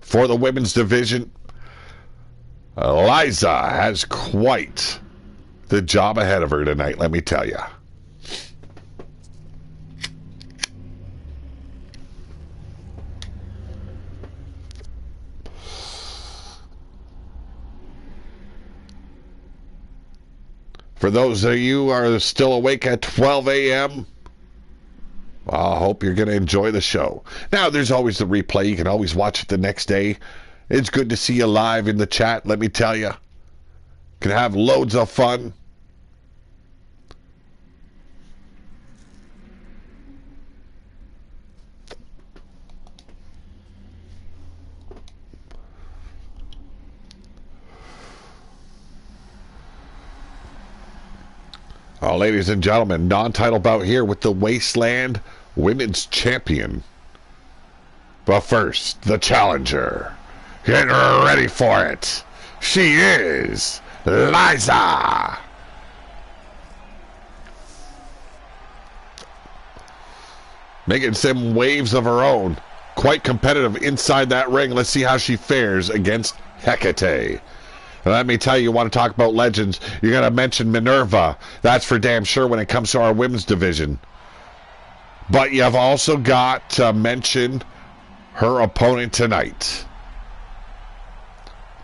for the women's division. Liza has quite the job ahead of her tonight, let me tell you. For those of you who are still awake at 12 a.m., I hope you're going to enjoy the show. Now, there's always the replay. You can always watch it the next day. It's good to see you live in the chat, let me tell you. Can have loads of fun. Ladies and gentlemen, non-title bout here with the Wasteland Women's Champion. But first, the challenger. Get ready for it. She is Liza. Making some waves of her own. Quite competitive inside that ring. Let's see how she fares against Hecate. Let me tell you want to talk about legends, you're going to mention Minerva. That's for damn sure when it comes to our women's division. But you've also got to mention her opponent tonight.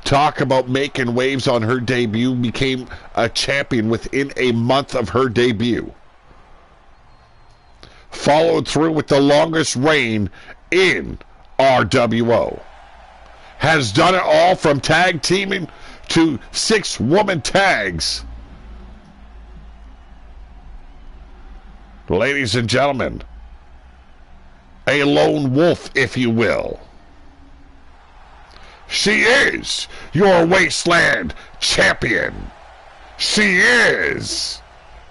Talk about making waves on her debut. Became a champion within a month of her debut. Followed through with the longest reign in RWO. Has done it all from tag teaming to 6-woman tags. Ladies and gentlemen, a lone wolf, if you will. She is your Wasteland champion. She is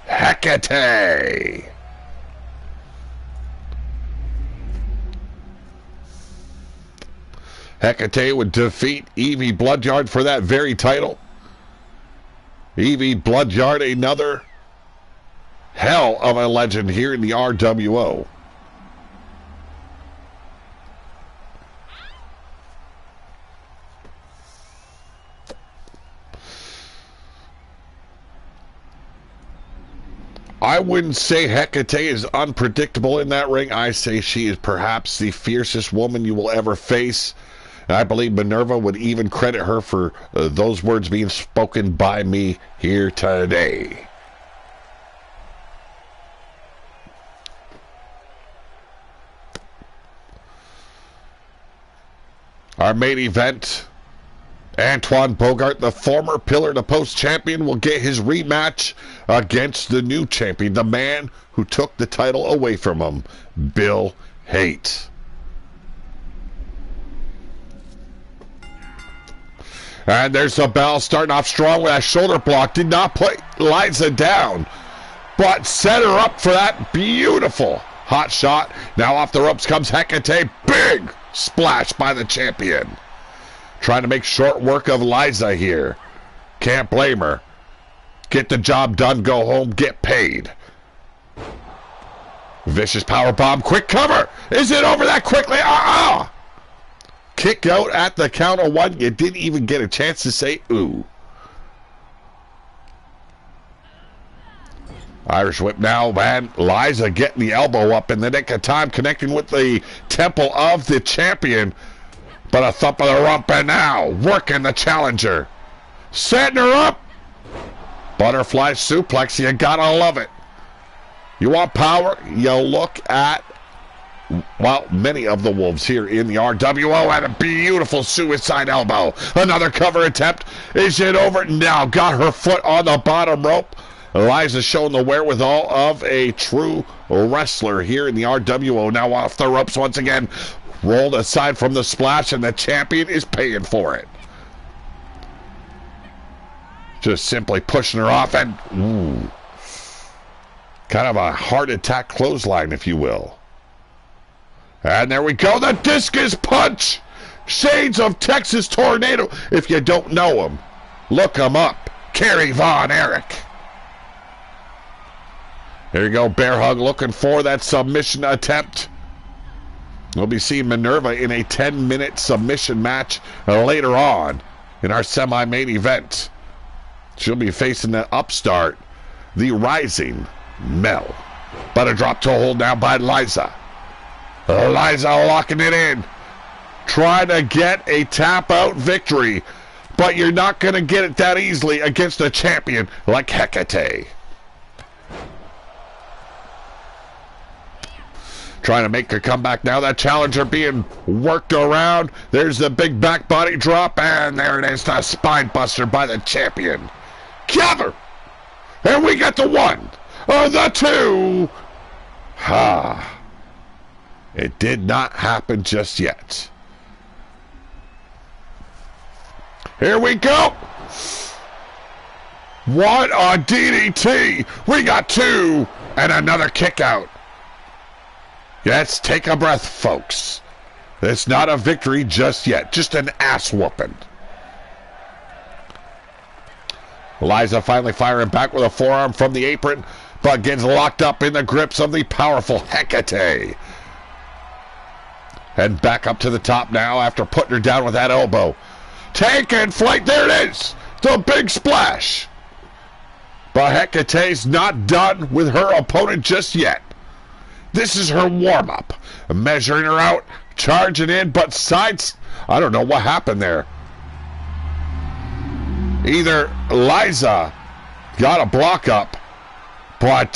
Hecate. Hecate would defeat Evie Bloodyard for that very title. Evie Bloodyard, another hell of a legend here in the RWO. I wouldn't say Hecate is unpredictable in that ring. I say she is perhaps the fiercest woman you will ever face. And I believe Minerva would even credit her for those words being spoken by me here today. Our main event, Antoine Bogart, the former Pillar to Post champion, will get his rematch against the new champion, the man who took the title away from him, Bill Haight. And there's the bell, starting off strong with that shoulder block. Did not put Liza down, but set her up for that beautiful hot shot. Now off the ropes comes Hecate. Big splash by the champion. Trying to make short work of Liza here. Can't blame her. Get the job done, go home, get paid. Vicious powerbomb, quick cover. Is it over that quickly? Kick out at the count of one. You didn't even get a chance to say ooh. Irish whip now, man. Liza getting the elbow up in the nick of time, connecting with the temple of the champion. But a thump of the rump, and now working the challenger. Setting her up. Butterfly suplex, you gotta love it. You want power? You look at, well, many of the Wolves here in the RWO had a beautiful suicide elbow. Another cover attempt. Is it over? Now got her foot on the bottom rope. Eliza showing the wherewithal of a true wrestler here in the RWO. Now off the ropes once again. Rolled aside from the splash, and the champion is paying for it. Just simply pushing her off, and ooh, kind of a heart attack clothesline, if you will. And there we go, the discus punch! Shades of Texas Tornado. If you don't know him, look him up. Kerry Von Erich. There you go, bear hug looking for that submission attempt. We'll be seeing Minerva in a 10-minute submission match later on in our semi-main event. She'll be facing the upstart, the rising Mel. But a drop toe hold now by Liza. Liza locking it in. Trying to get a tap-out victory. But you're not going to get it that easily against a champion like Hecate. Trying to make a comeback now. That challenger being worked around. There's the big back body drop. And there it is. The spine buster by the champion. Cover. And we got the one. The two. It did not happen just yet. Here we go. What a DDT. We got two. And another kick out. Let's take a breath, folks. It's not a victory just yet. Just an ass whooping. Liza finally firing back with a forearm from the apron, but gets locked up in the grips of the powerful Hecate. And back up to the top now after putting her down with that elbow. Taking flight. There it is. The big splash. But Hecate's not done with her opponent just yet. This is her warm-up. Measuring her out, charging in, but sides... I don't know what happened there. Either Liza got a block up, but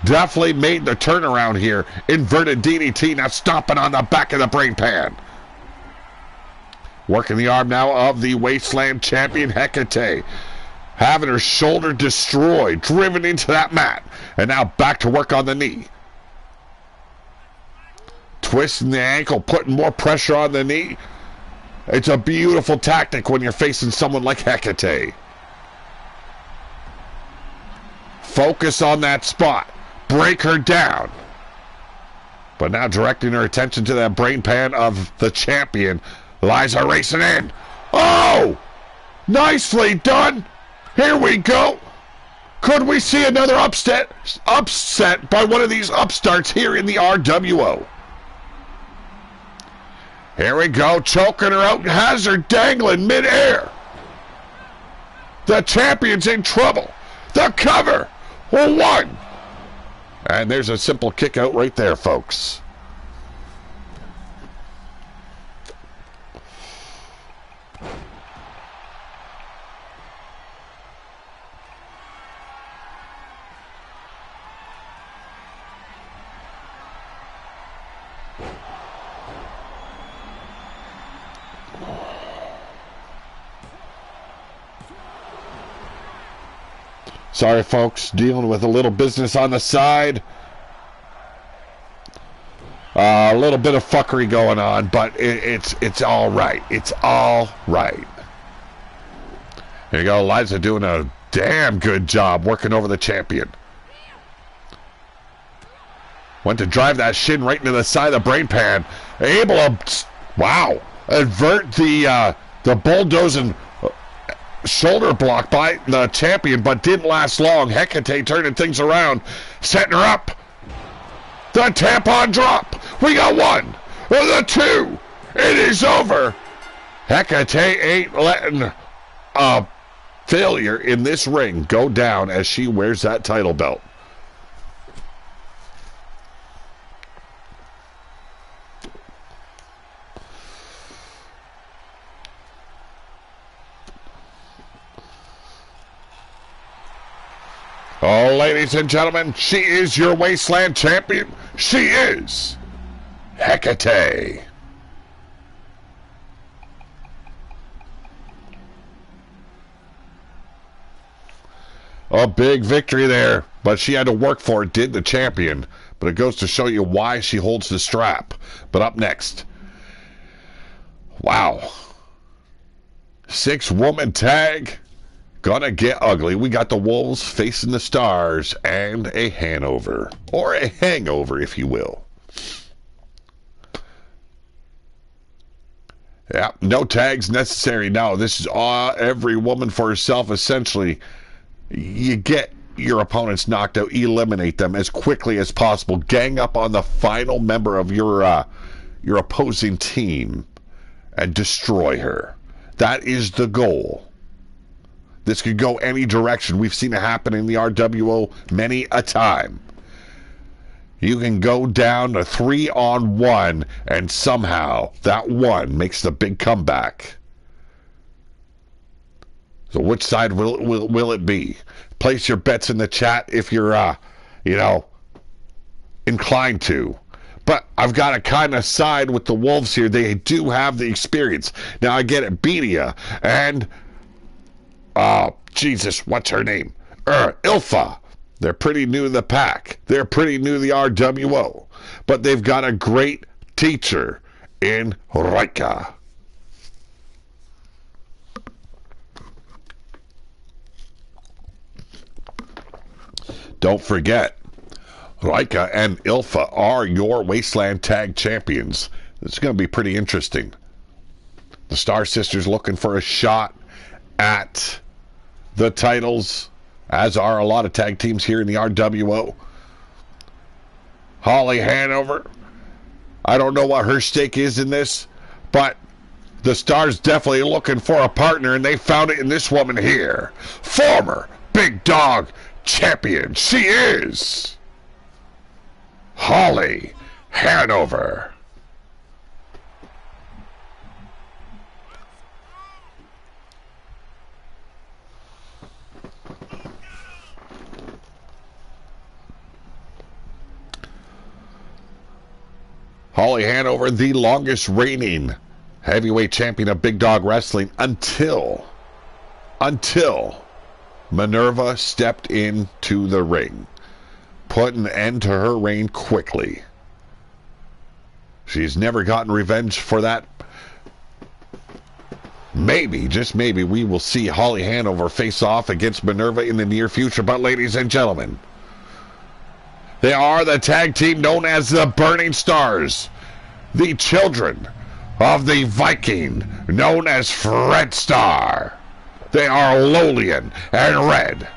definitely made the turnaround here. Inverted DDT, now stomping on the back of the brain pan. Working the arm now of the Wasteland champion Hecate. Having her shoulder destroyed, driven into that mat. And now back to work on the knee. Twisting the ankle, putting more pressure on the knee. It's a beautiful tactic when you're facing someone like Hecate. Focus on that spot. Break her down. But now directing her attention to that brain pan of the champion. Liza racing in. Oh! Nicely done. Here we go. Could we see another upset by one of these upstarts here in the RWO? Here we go, choking her out, has her dangling midair. The champion's in trouble. The cover. One. And there's a simple kick out right there, folks. Sorry, folks, dealing with a little business on the side. A little bit of fuckery going on, but it's all right. It's all right. There you go, Liza doing a damn good job working over the champion. Went to drive that shin right into the side of the brain pan. Able to, wow, avert the bulldozing shoulder block by the champion, but didn't last long. Hecate turning things around, setting her up. The tampon drop. We got one. The two. It is over. Hecate ain't letting a failure in this ring go down as she wears that title belt. Oh, ladies and gentlemen, she is your Wasteland champion. She is Hecate. A big victory there, but she had to work for it, did the champion. But it goes to show you why she holds the strap. But up next, wow, 6-woman tag. Gonna get ugly. We got the Wolves facing the Stars and a Hanover. Or a hangover, if you will. Yeah, no tags necessary. No, this is every woman for herself, essentially. You get your opponents knocked out, eliminate them as quickly as possible. Gang up on the final member of your opposing team and destroy her. That is the goal. This could go any direction. We've seen it happen in the RWO many a time. You can go down to 3-on-1, and somehow that one makes the big comeback. So which side will it be? Place your bets in the chat if you're, inclined to. But I've got to kind of side with the Wolves here. They do have the experience. Now I get it, Bedia and Jesus, what's her name? Ilfa. They're pretty new to the pack. They're pretty new to the RWO. But they've got a great teacher in Rika. Don't forget, Rika and Ilfa are your Wasteland Tag Champions. This is going to be pretty interesting. The Star Sisters looking for a shot at the titles, as are a lot of tag teams here in the RWO. Holly Hanover, I don't know what her stake is in this, but the Stars definitely looking for a partner, and they found it in this woman here. Former Big Dog champion, she is Holly Hanover. Holly Hanover, the longest reigning heavyweight champion of Big Dog Wrestling until Minerva stepped into the ring, put an end to her reign quickly. She's never gotten revenge for that. Maybe, just maybe, we will see Holly Hanover face off against Minerva in the near future. But ladies and gentlemen, they are the tag team known as the Burning Stars, the children of the Viking known as Fred Star. They are Lolian and Red.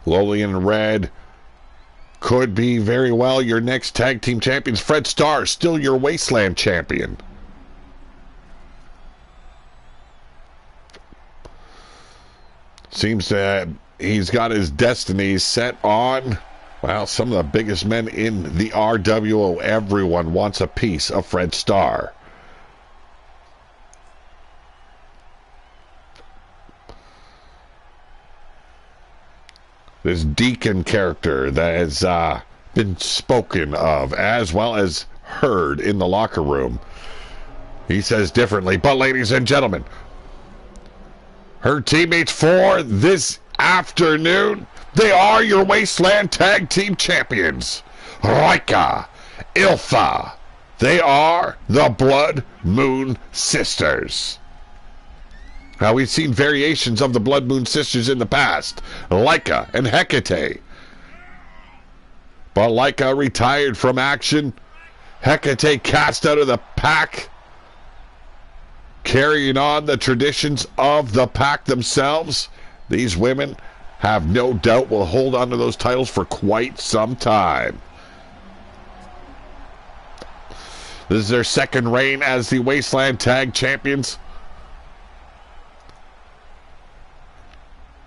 Lowly in red could be very well your next tag team champions. Fred Starr, still your Wasteland champion. Seems that he's got his destiny set on, well, some of the biggest men in the RWO. Everyone wants a piece of Fred Starr. This Deacon character that has been spoken of as well as heard in the locker room. He says differently, but ladies and gentlemen, her teammates for this afternoon, they are your Wasteland Tag Team Champions. Rika, Ilfa, they are the Blood Moon Sisters. Now, we've seen variations of the Blood Moon Sisters in the past, Laika and Hecate. But Laika retired from action. Hecate cast out of the pack, carrying on the traditions of the pack themselves. These women have no doubt will hold on to those titles for quite some time. This is their second reign as the Wasteland Tag Champions.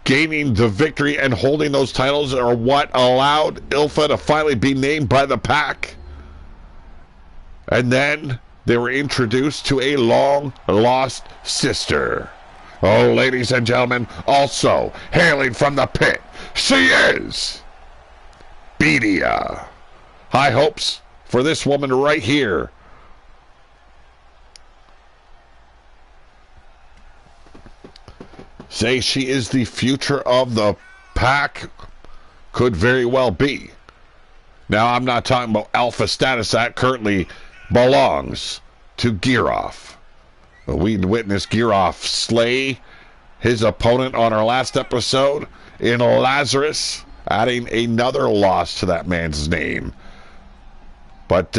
Gaining the victory and holding those titles are what allowed Ilfa to finally be named by the pack. And then they were introduced to a long-lost sister. Oh, ladies and gentlemen, also hailing from the pit, she is Bedia. High hopes for this woman right here. Say she is the future of the pack. Could very well be. Now, I'm not talking about alpha status. That currently belongs to Giroff. We witnessed Giroff slay his opponent on our last episode in Lazarus, adding another loss to that man's name. But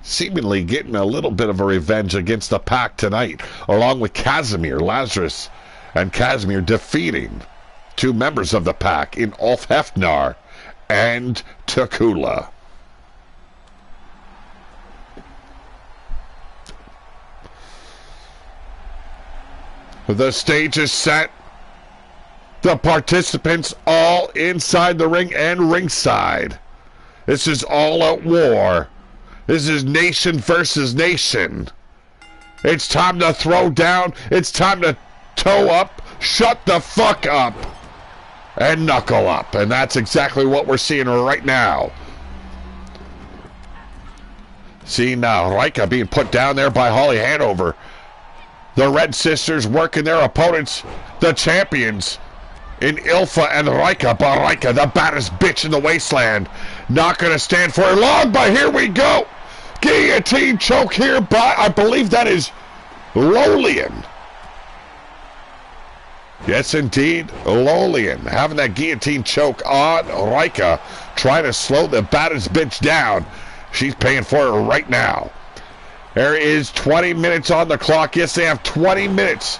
seemingly getting a little bit of a revenge against the pack tonight, along with Casimir. Lazarus and Casimir defeating two members of the pack in Ulf Hefnar and Takula. The stage is set. The participants all inside the ring and ringside. This is all-out war. This is nation versus nation. It's time to throw down. It's time to toe up, shut the fuck up, and knuckle up. And that's exactly what we're seeing right now. See now, Rika being put down there by Holly Hanover. The Red Sisters working their opponents, the champions, in Ilfa and Rika. But Rika, the baddest bitch in the Wasteland, not going to stand for long, but here we go. Guillotine choke here by, I believe that is Lolian. Yes, indeed, Lolian having that guillotine choke on Rika, trying to slow the baddest bitch down. She's paying for it right now. There is 20 minutes on the clock. Yes, they have 20 minutes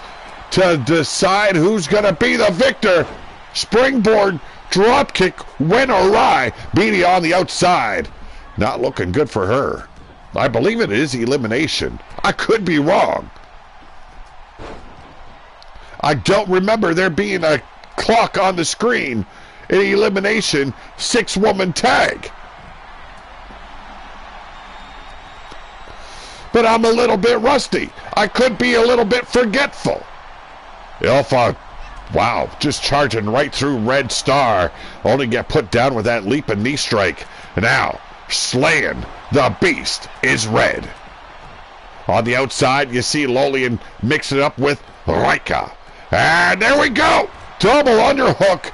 to decide who's going to be the victor. Springboard dropkick went awry. Beatty on the outside. Not looking good for her. I believe it is elimination. I could be wrong. I don't remember there being a clock on the screen in elimination 6-woman tag. But I'm a little bit rusty. I could be a little bit forgetful. Ilfa, wow, just charging right through Red Star. Only get put down with that leap and knee strike. Now, slaying the beast is Red. On the outside, you see Lolian mix it up with Rika. And there we go. Double underhook.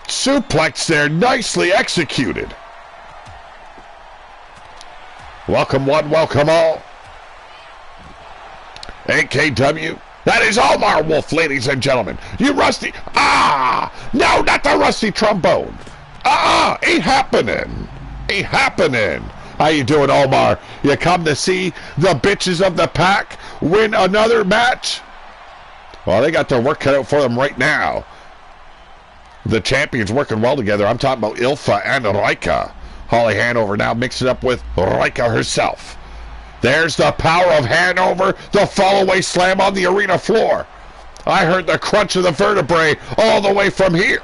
Suplex there, nicely executed. Welcome one, welcome all. AKW. That is Omar Wolf, ladies and gentlemen. You rusty. No, not the rusty trombone. Ain't happening. Ain't happening. How you doing, Omar? You come to see the bitches of the pack win another match? Well, they got their work cut out for them right now. the champions working well together. I'm talking about Ilfa and Rika. Holly Hanover now mixing up with Rika herself. There's the power of Hanover, the fall-away slam on the arena floor. I heard the crunch of the vertebrae all the way from here.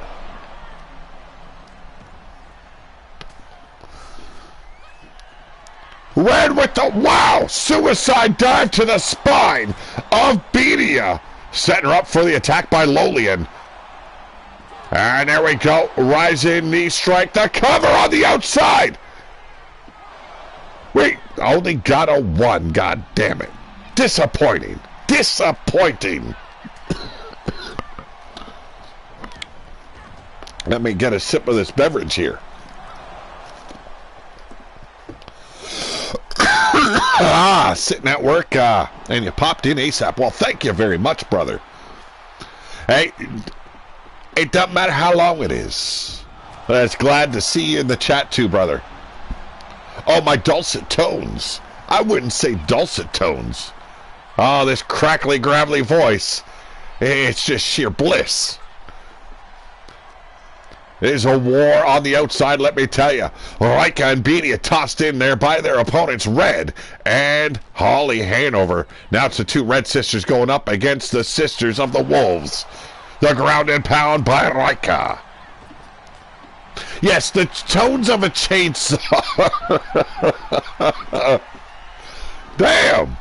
Red with the, wow, suicide dive to the spine of Bedia. Setting her up for the attack by Lolian. And there we go, rising knee strike, the cover on the outside. Wait, only got a 1, god damn it. Disappointing, disappointing. Let me get a sip of this beverage here. Sitting at work, and you popped in ASAP. Well, thank you very much, brother. Hey, it doesn't matter how long it is. It's glad to see you in the chat too, brother. Oh, my dulcet tones. I wouldn't say dulcet tones. Oh, this crackly, gravelly voice. It's just sheer bliss. There's a war on the outside, let me tell you. Rika and Bedia tossed in there by their opponents, Red and Holly Hanover. Now it's the two Red sisters going up against the Sisters of the Wolves. The ground and pound by Rika. Yes, the tones of a chainsaw. Damn.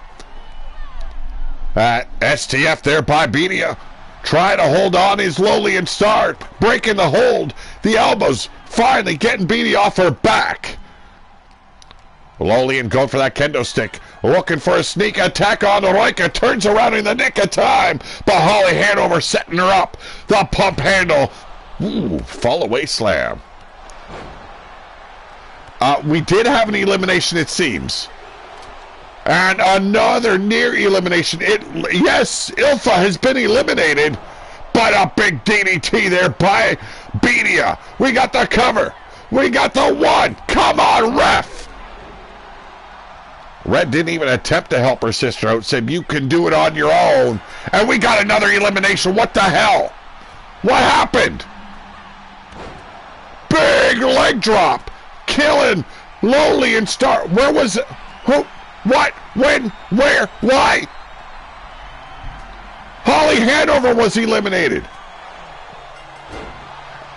STF there by Bedia. Trying to hold on is Lolian Star. Breaking the hold. The elbows finally getting Bedia off her back. Lolian going for that kendo stick. Looking for a sneak attack on Rika. Turns around in the nick of time. But Holly Hanover setting her up. The pump handle. Ooh, fall away slam. We did have an elimination, it seems. And another near elimination. Yes, Ilfa has been eliminated. But a big DDT there by Bedia. We got the cover. We got the 1. Come on, ref. Red didn't even attempt to help her sister out. Said, you can do it on your own. And we got another elimination. What the hell? What happened? Big leg drop. Killing Lolian Star. Where was it? Who? What? When? Where? Why? Holly Hanover was eliminated.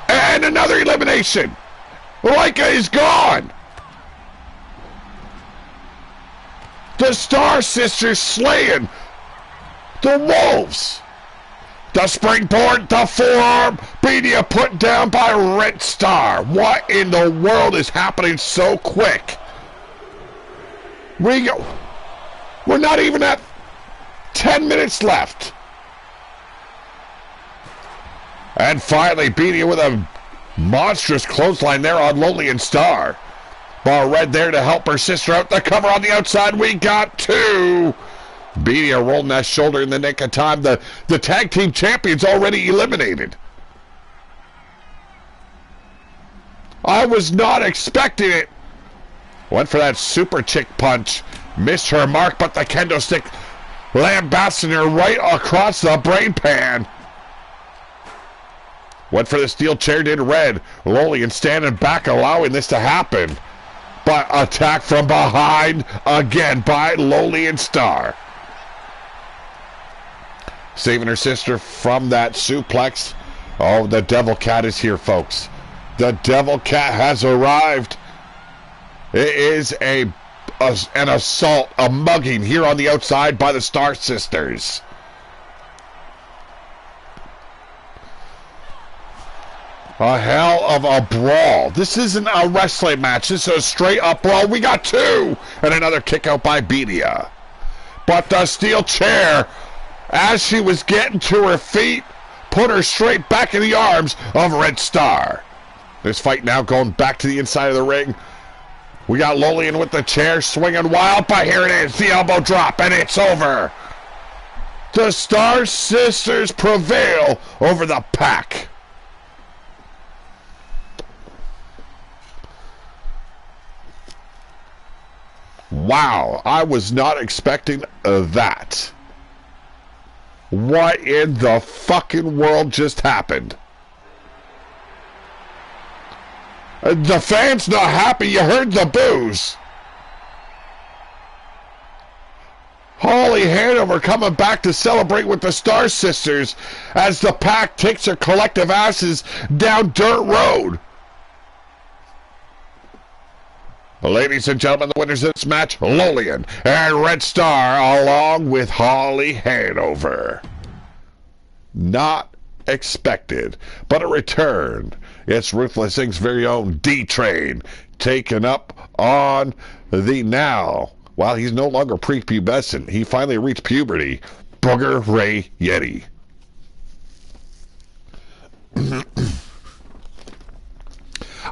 And another elimination. Rika is gone. The Star Sisters slaying the Wolves. The springboard, the forearm, Bedia put down by Red Star. What in the world is happening so quick? We're not even at 10 minutes left. And finally, Bedia with a monstrous clothesline there on Lolian Star. Ball Red there to help her sister out. The cover on the outside. We got 2. Bedia rolling that shoulder in the nick of time. The tag team champions already eliminated. I was not expecting it. Went for that super chick punch. Missed her mark, but the kendo stick lambasting her right across the brain pan. Went for the steel chair, did Red. Lolian standing back, allowing this to happen. But attack from behind again by Lolian Star. Saving her sister from that suplex. Oh, the Devil Cat is here, folks. The Devil Cat has arrived. It is an assault, a mugging here on the outside by the Star Sisters. A hell of a brawl. This isn't a wrestling match. This is a straight up brawl. We got 2. And another kick out by Bedia. But the steel chair, as she was getting to her feet, put her straight back in the arms of Red Star. This fight now going back to the inside of the ring. We got Lolian with the chair swinging wild, but here it is, the elbow drop, and it's over. The Star Sisters prevail over the Pack. Wow, I was not expecting that. What in the fucking world just happened? The fans not happy. You heard the boos. Holly Hanover coming back to celebrate with the Star Sisters as the Pack takes their collective asses down dirt road. Ladies and gentlemen, the winners of this match, Lolian and Red Star, along with Holly Hanover. Not expected, but a return. It's Ruthless Inc.'s very own D-Train, taken up on the now, while he's no longer prepubescent, he finally reached puberty, Booger Ray Yeti.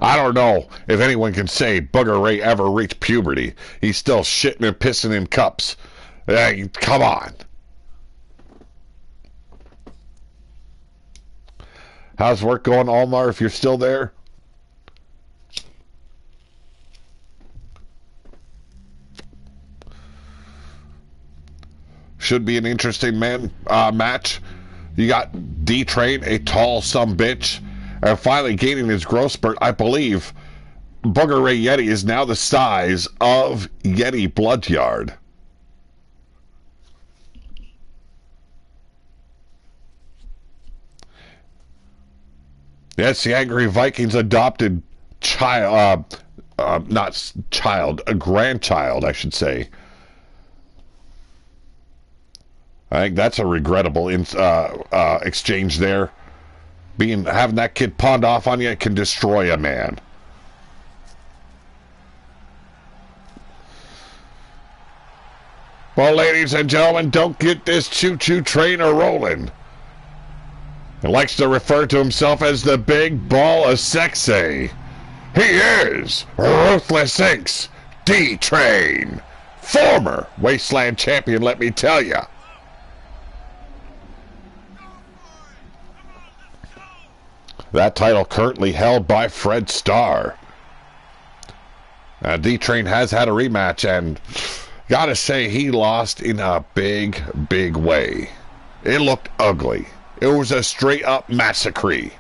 I don't know if anyone can say Booger Ray ever reached puberty. He's still shitting and pissing in cups. Hey, come on. How's work going, Almar, if you're still there? Should be an interesting match. You got D-Train, a tall sumbitch, and finally gaining his growth spurt. I believe Booger Ray Yeti is now the size of Yeti Bloodyard. Yes, the Angry Vikings adopted a grandchild, I should say. I think that's a regrettable exchange there. Having that kid pawned off on you can destroy a man. Well, ladies and gentlemen, don't get this choo-choo train a-rolling. He likes to refer to himself as the big ball of sexy. He is Ruthless Inc.'s D-Train, former Wasteland champion, let me tell ya. That title currently held by Fred Starr. D-Train has had a rematch, and gotta say, he lost in a big, big way. It looked ugly. It was a straight-up massacre.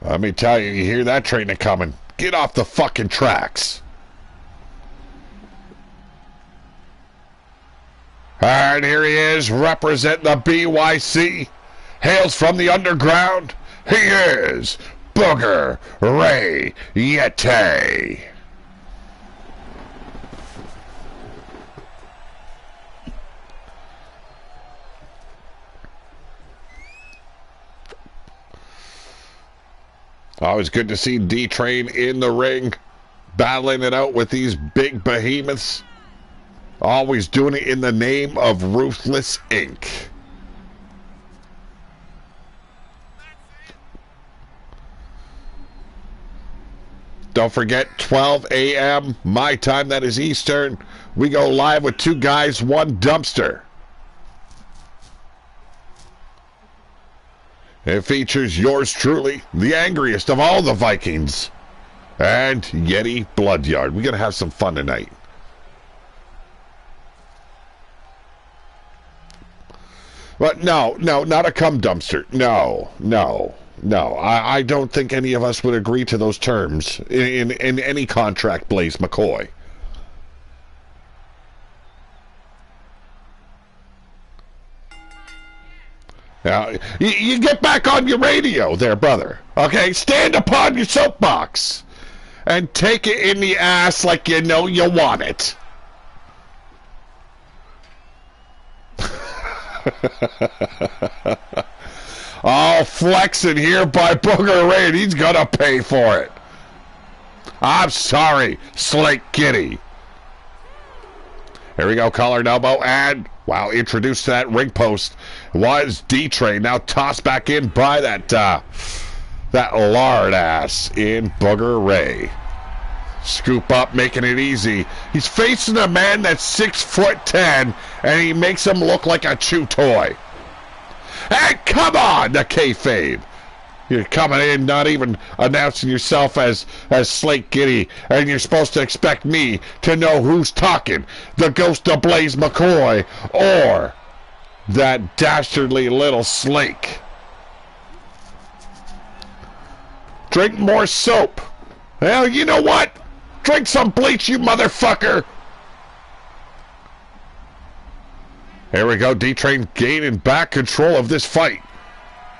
Let me tell you, you hear that train coming. Get off the fucking tracks. And here he is, representing the BYC. Hails from the underground. He is Booger Ray Yeti. Always good to see D-Train in the ring, battling it out with these big behemoths. Always doing it in the name of Ruthless Inc. Don't forget, 12 a.m. my time, that is Eastern. We go live with two guys, one dumpster. It features yours truly, the angriest of all the Vikings, and Yeti Bloodyard. We're going to have some fun tonight. But no, not a cum dumpster. No. I don't think any of us would agree to those terms in any contract, Blaze McCoy. Now, you get back on your radio there, brother. Okay? Stand upon your soapbox and take it in the ass like you know you want it. All flexing here by Booger Ray, and he's gonna pay for it. I'm sorry, Slate Kitty. Here we go, collar and elbow, and wow, introduced to that ring post was D-Train. Now tossed back in by that lard ass in Booger Ray. Scoop up, making it easy. He's facing a man that's 6'10", and he makes him look like a chew toy. And come on, the kayfabe. You're coming in, not even announcing yourself as Slate Giddy, and you're supposed to expect me to know who's talking. The ghost of Blaze McCoy, or that dastardly little Slake. Drink more soap. Well, you know what? Drink some bleach, you motherfucker. Here we go, D-Train gaining back control of this fight.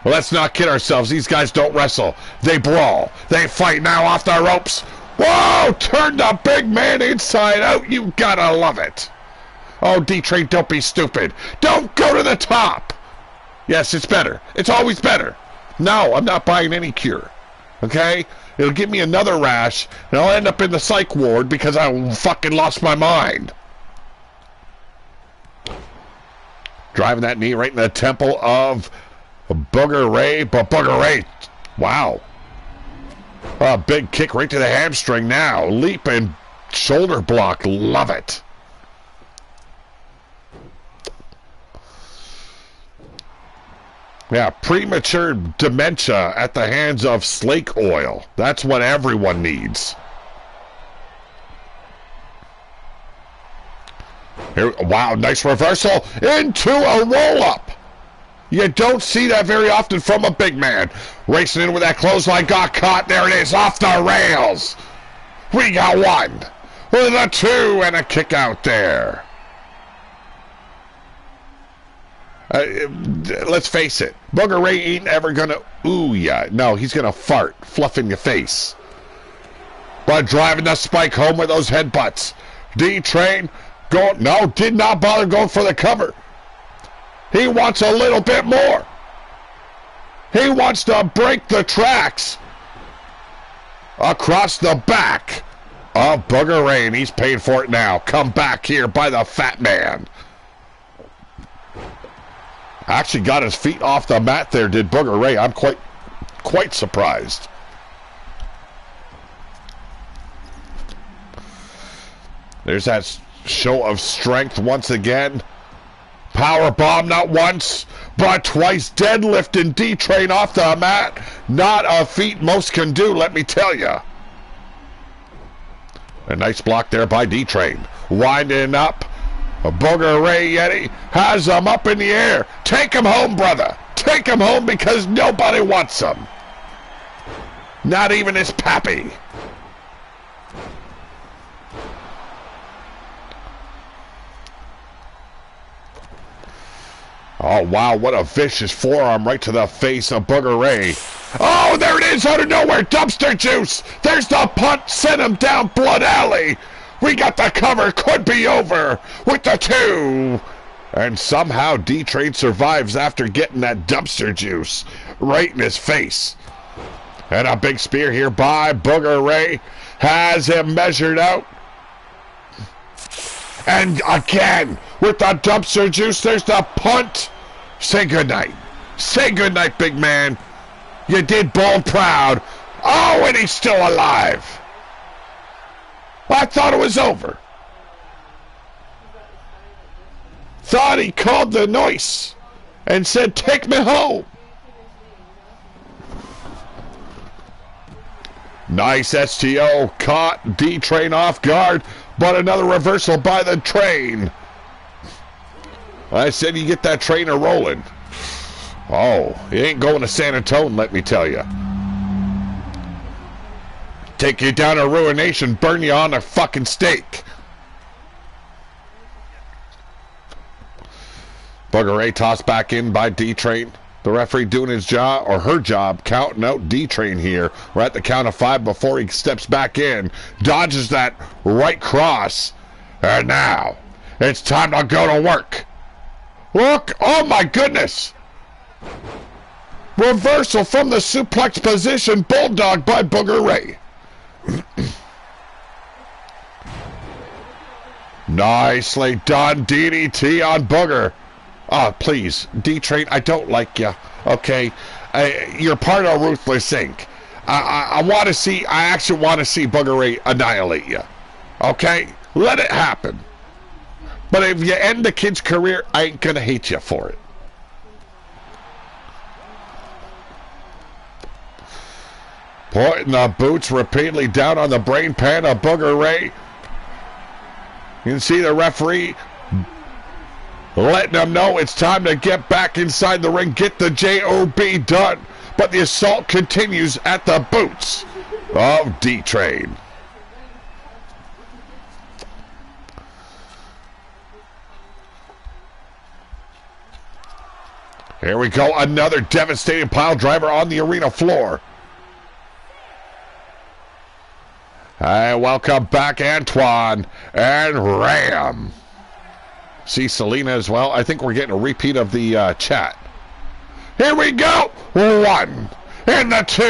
Let's not kid ourselves. These guys don't wrestle. They brawl. They fight now off the ropes. Whoa! Turn the big man inside out. You gotta love it. Oh, D-Train, don't be stupid. Don't go to the top. Yes, it's better. It's always better. No, I'm not buying any cure. Okay? It'll give me another rash, and I'll end up in the psych ward because I fucking lost my mind. Driving that knee right in the temple of Booger Ray, but Booger Ray, wow. A big kick right to the hamstring now. Leap and shoulder block, love it. Yeah, premature dementia at the hands of Slake Oil. That's what everyone needs. Here, wow, nice reversal into a roll-up. You don't see that very often from a big man. Racing in with that clothesline, got caught. There it is, off the rails. We got one, with a two, and a kick out there. Let's face it, Booger Ray ain't ever gonna ooh ya. No, he's gonna fart, fluff in your face. But driving the spike home with those headbutts. D-Train, did not bother going for the cover. He wants a little bit more. He wants to break the tracks across the back of Booger Ray, and he's paying for it now. Come back here by the fat man. Actually got his feet off the mat there, did Booger Ray. I'm quite surprised. There's that show of strength once again. Power bomb not once, but twice. Deadlifting D-Train off the mat. Not a feat most can do, let me tell you. A nice block there by D-Train. Winding up. Booger Ray Yeti has him up in the air. Take him home, brother. Take him home because nobody wants him. Not even his pappy. Oh, wow, what a vicious forearm right to the face of Booger Ray. Oh, there it is out of nowhere. Dumpster juice. There's the punt. Sent him down Blood Alley. We got the cover. Could be over with the two. And somehow D-Train survives after getting that dumpster juice right in his face. And a big spear here by Booger Ray. Has him measured out. And again, with the dumpster juice, there's the punt. Say goodnight. Say goodnight, big man. You did Bold proud. Oh, and he's still alive. I thought it was over. Thought he called the noise and said, take me home. Nice STO. Caught D-Train off guard, but another reversal by the train. I said you get that trainer rolling. Oh, he ain't going to San Antonio, let me tell you. Take you down to Ruination, burn you on a fucking stake. Booger Ray tossed back in by D-Train. The referee doing his job, or her job, counting out D-Train here. We're at the count of 5 before he steps back in. Dodges that right cross. And now, it's time to go to work. Look, oh my goodness. Reversal from the suplex position, bulldog by Booger Ray. Nicely done, DDT on Booger. Oh, please, D-Train, I don't like you. Okay, you're part of Ruthless Inc. I want to see. I actually want to see Booger Ray annihilate you. Okay, let it happen. But if you end the kid's career, I ain't gonna hate you for it. Putting the boots repeatedly down on the brain pan of Booger Ray. You can see the referee letting them know it's time to get back inside the ring, get the JOB done. But the assault continues at the boots of D-Train. Here we go, another devastating pile driver on the arena floor. Hey, welcome back, Antoine and Ram. See Selena as well. I think we're getting a repeat of the chat. Here we go. 1 and the 2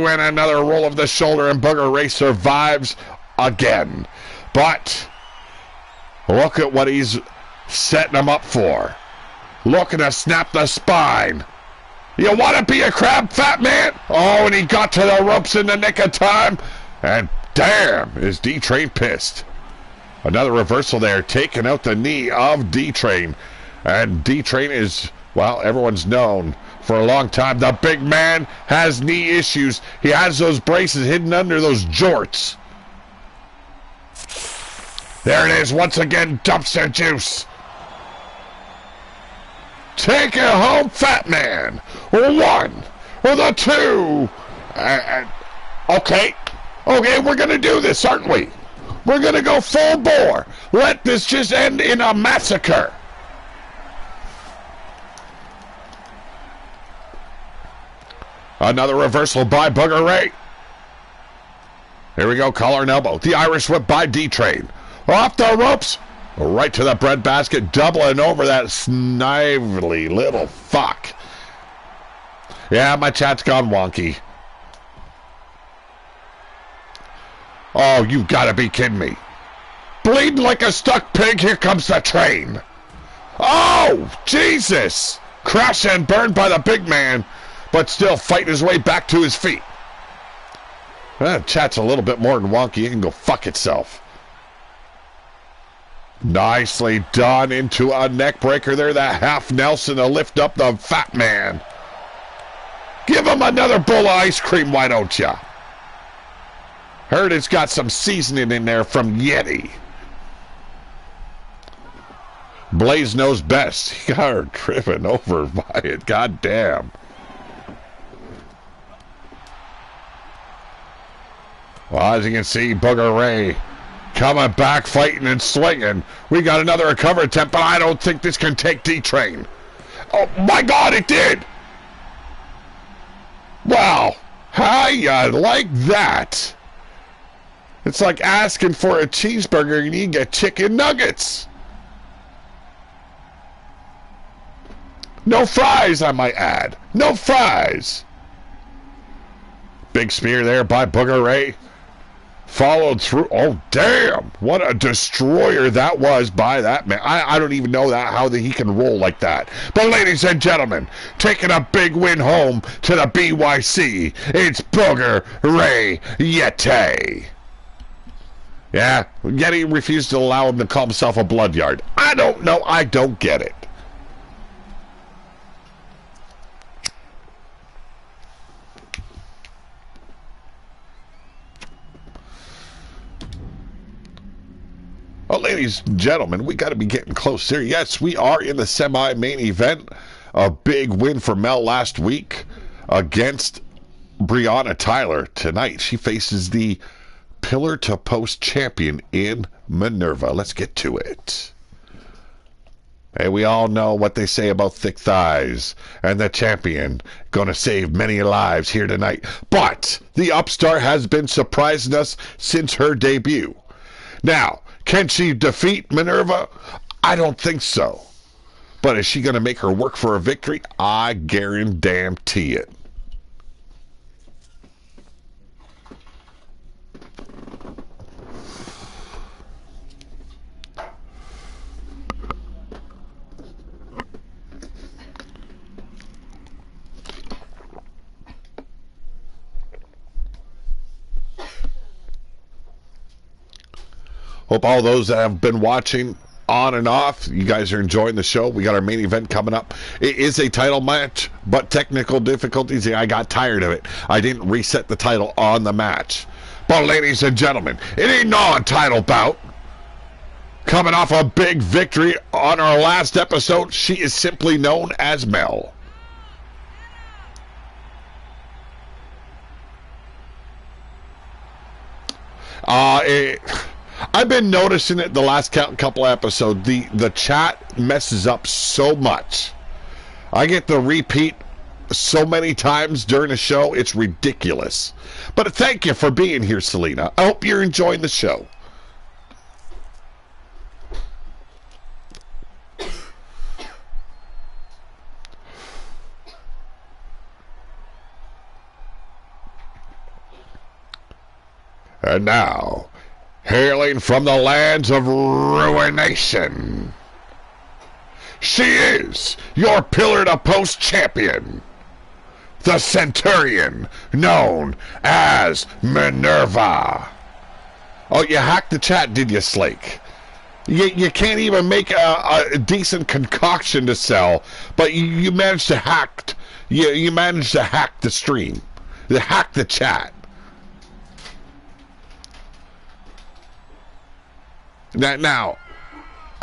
and another roll of the shoulder, and Booger Ray survives again. But look at what he's setting him up for. Looking to snap the spine. You want to be a crab, fat man? Oh, and he got to the ropes in the nick of time. And damn, is D-Train pissed. Another reversal there, taking out the knee of D-Train. And D-Train is, well, everyone's known for a long time. The big man has knee issues. He has those braces hidden under those jorts. There it is, once again, dumpster juice. Take it home, fat man. 1 or the 2. Okay, we're going to do this, aren't we? We're going to go full bore. Let this just end in a massacre. Another reversal by Booger Ray. Here we go, collar and elbow. The Irish whip by D-Train. Off the ropes. Right to the breadbasket, doubling over that snively little fuck. Yeah, my chat's gone wonky. Oh, you've got to be kidding me. Bleeding like a stuck pig, here comes the train. Oh, Jesus. Crash and burned by the big man, but still fighting his way back to his feet. Chat's a little bit more than wonky. It can go fuck itself. Nicely done into a neck breaker there. That half Nelson to lift up the fat man. Give him another bowl of ice cream, why don't ya? Heard it's got some seasoning in there from Yeti. Blaze knows best. He got her driven over by it. God damn. Well, as you can see, Booger Ray coming back, fighting and slinging. We got another recovery attempt, but I don't think this can take D-Train. Oh, my God, it did! Wow. How ya like that? It's like asking for a cheeseburger and you get chicken nuggets. No fries, I might add. No fries. Big spear there by Booger Ray. Followed through. Oh, damn. What a destroyer that was by that man. I don't even know how he can roll like that. But ladies and gentlemen, taking a big win home to the BYC, it's Booger Ray Yeti. Yeah, Yeti refused to allow him to call himself a bloodyard. I don't know. I don't get it. Well, ladies and gentlemen, we got to be getting close here. Yes, we are in the semi-main event. A big win for Mel last week against Breonna Tyler. Tonight, she faces the pillar-to-post champion in Minerva. Let's get to it. Hey, we all know what they say about thick thighs, and the champion gonna save many lives here tonight. But the upstart has been surprising us since her debut. Now, can she defeat Minerva? I don't think so. But is she going to make her work for a victory? I guarantee it. Hope all those that have been watching on and off. You guys are enjoying the show. We got our main event coming up. It is a title match, but technical difficulties. I got tired of it. I didn't reset the title on the match. But ladies and gentlemen, it ain't no title bout. Coming off a big victory on our last episode, she is simply known as Mel. I've been noticing it the last couple episodes. The chat messes up so much. I get the repeat so many times during the show, it's ridiculous. But thank you for being here, Selena. I hope you're enjoying the show. And now, hailing from the lands of ruination, she is your pillar-to-post champion, the Centurion, known as Minerva. Oh, you hacked the chat, did you, Slake? You can't even make a decent concoction to sell, but you managed to hack. You managed to hack the stream. You hacked the chat. Now,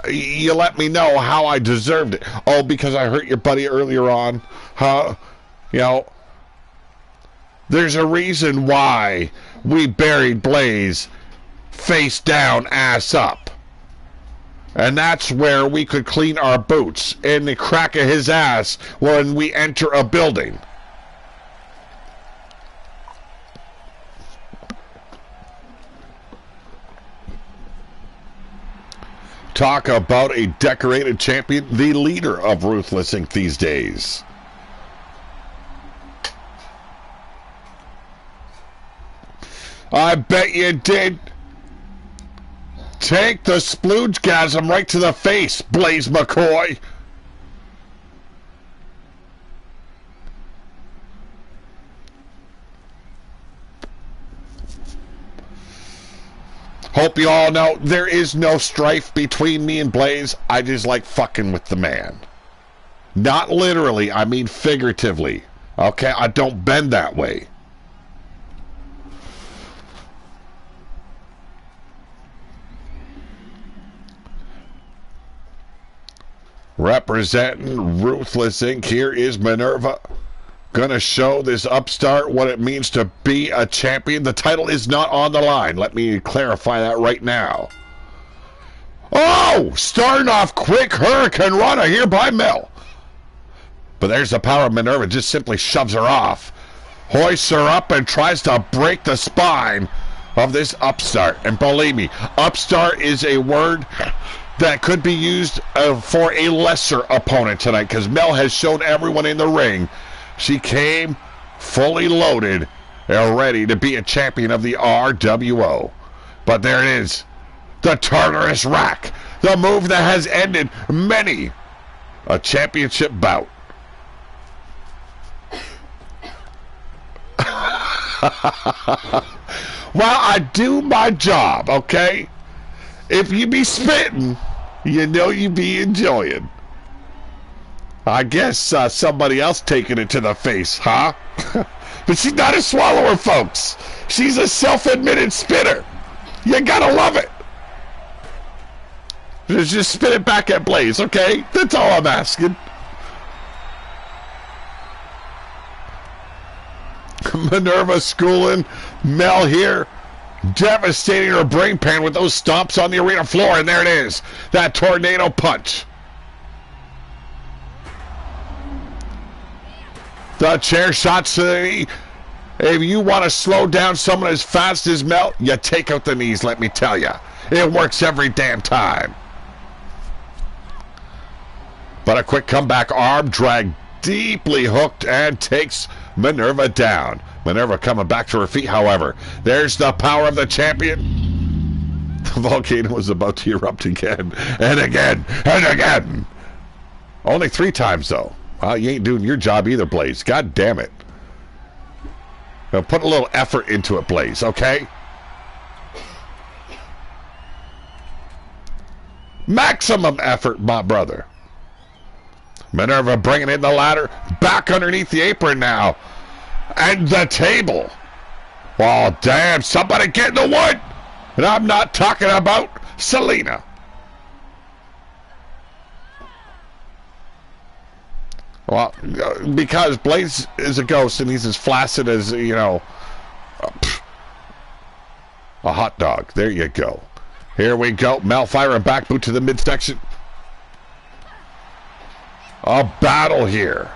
you let me know how I deserved it. Oh, because I hurt your buddy earlier on? Huh? You know, there's a reason why we buried Blaze face down, ass up. And that's where we could clean our boots in the crack of his ass when we enter a building. Talk about a decorated champion, the leader of Ruthless Inc. these days. I bet you did. Take the sploogegasm right to the face, Blaze McCoy. Hope you all know there is no strife between me and Blaze. I just like fucking with the man. Not literally, I mean figuratively. Okay, I don't bend that way. Representing Ruthless Inc. here is Minerva. Gonna show this upstart what it means to be a champion. The title is not on the line. Let me clarify that right now. Oh! Starting off quick Hurricane Rana here by Mel. But there's the power of Minerva. Just simply shoves her off. Hoists her up and tries to break the spine of this upstart. And believe me, upstart is a word that could be used for a lesser opponent tonight, because Mel has shown everyone in the ring she came fully loaded and ready to be a champion of the RWO. But there it is, the Tartarus Rack, the move that has ended many a championship bout. Well, I do my job, okay? If you be spitting, you know you be enjoying. I guess somebody else taking it to the face, huh? But she's not a swallower, folks. She's a self-admitted spitter. You gotta love it. Just spit it back at Blaze, okay? That's all I'm asking. Minerva schooling Mel here, devastating her brain pan with those stomps on the arena floor, and there it is, that tornado punch. The chair shots to the knee. If you want to slow down someone as fast as Mel, you take out the knees, let me tell you. It works every damn time. But a quick comeback arm drag, deeply hooked, and takes Minerva down. Minerva coming back to her feet, however. There's the power of the champion. The volcano was about to erupt again, and again, and again. Only 3 times, though. Well, you ain't doing your job either, Blaze. God damn it. Now put a little effort into it, Blaze, okay? Maximum effort, my brother. Minerva bringing in the ladder. Back underneath the apron now. And the table. Oh, damn. Somebody get in the wood. And I'm not talking about Selena. Well, because Blaze is a ghost and he's as flaccid as, you know, a hot dog. There you go. Here we go. Mel firing back boot to the midsection. A battle here.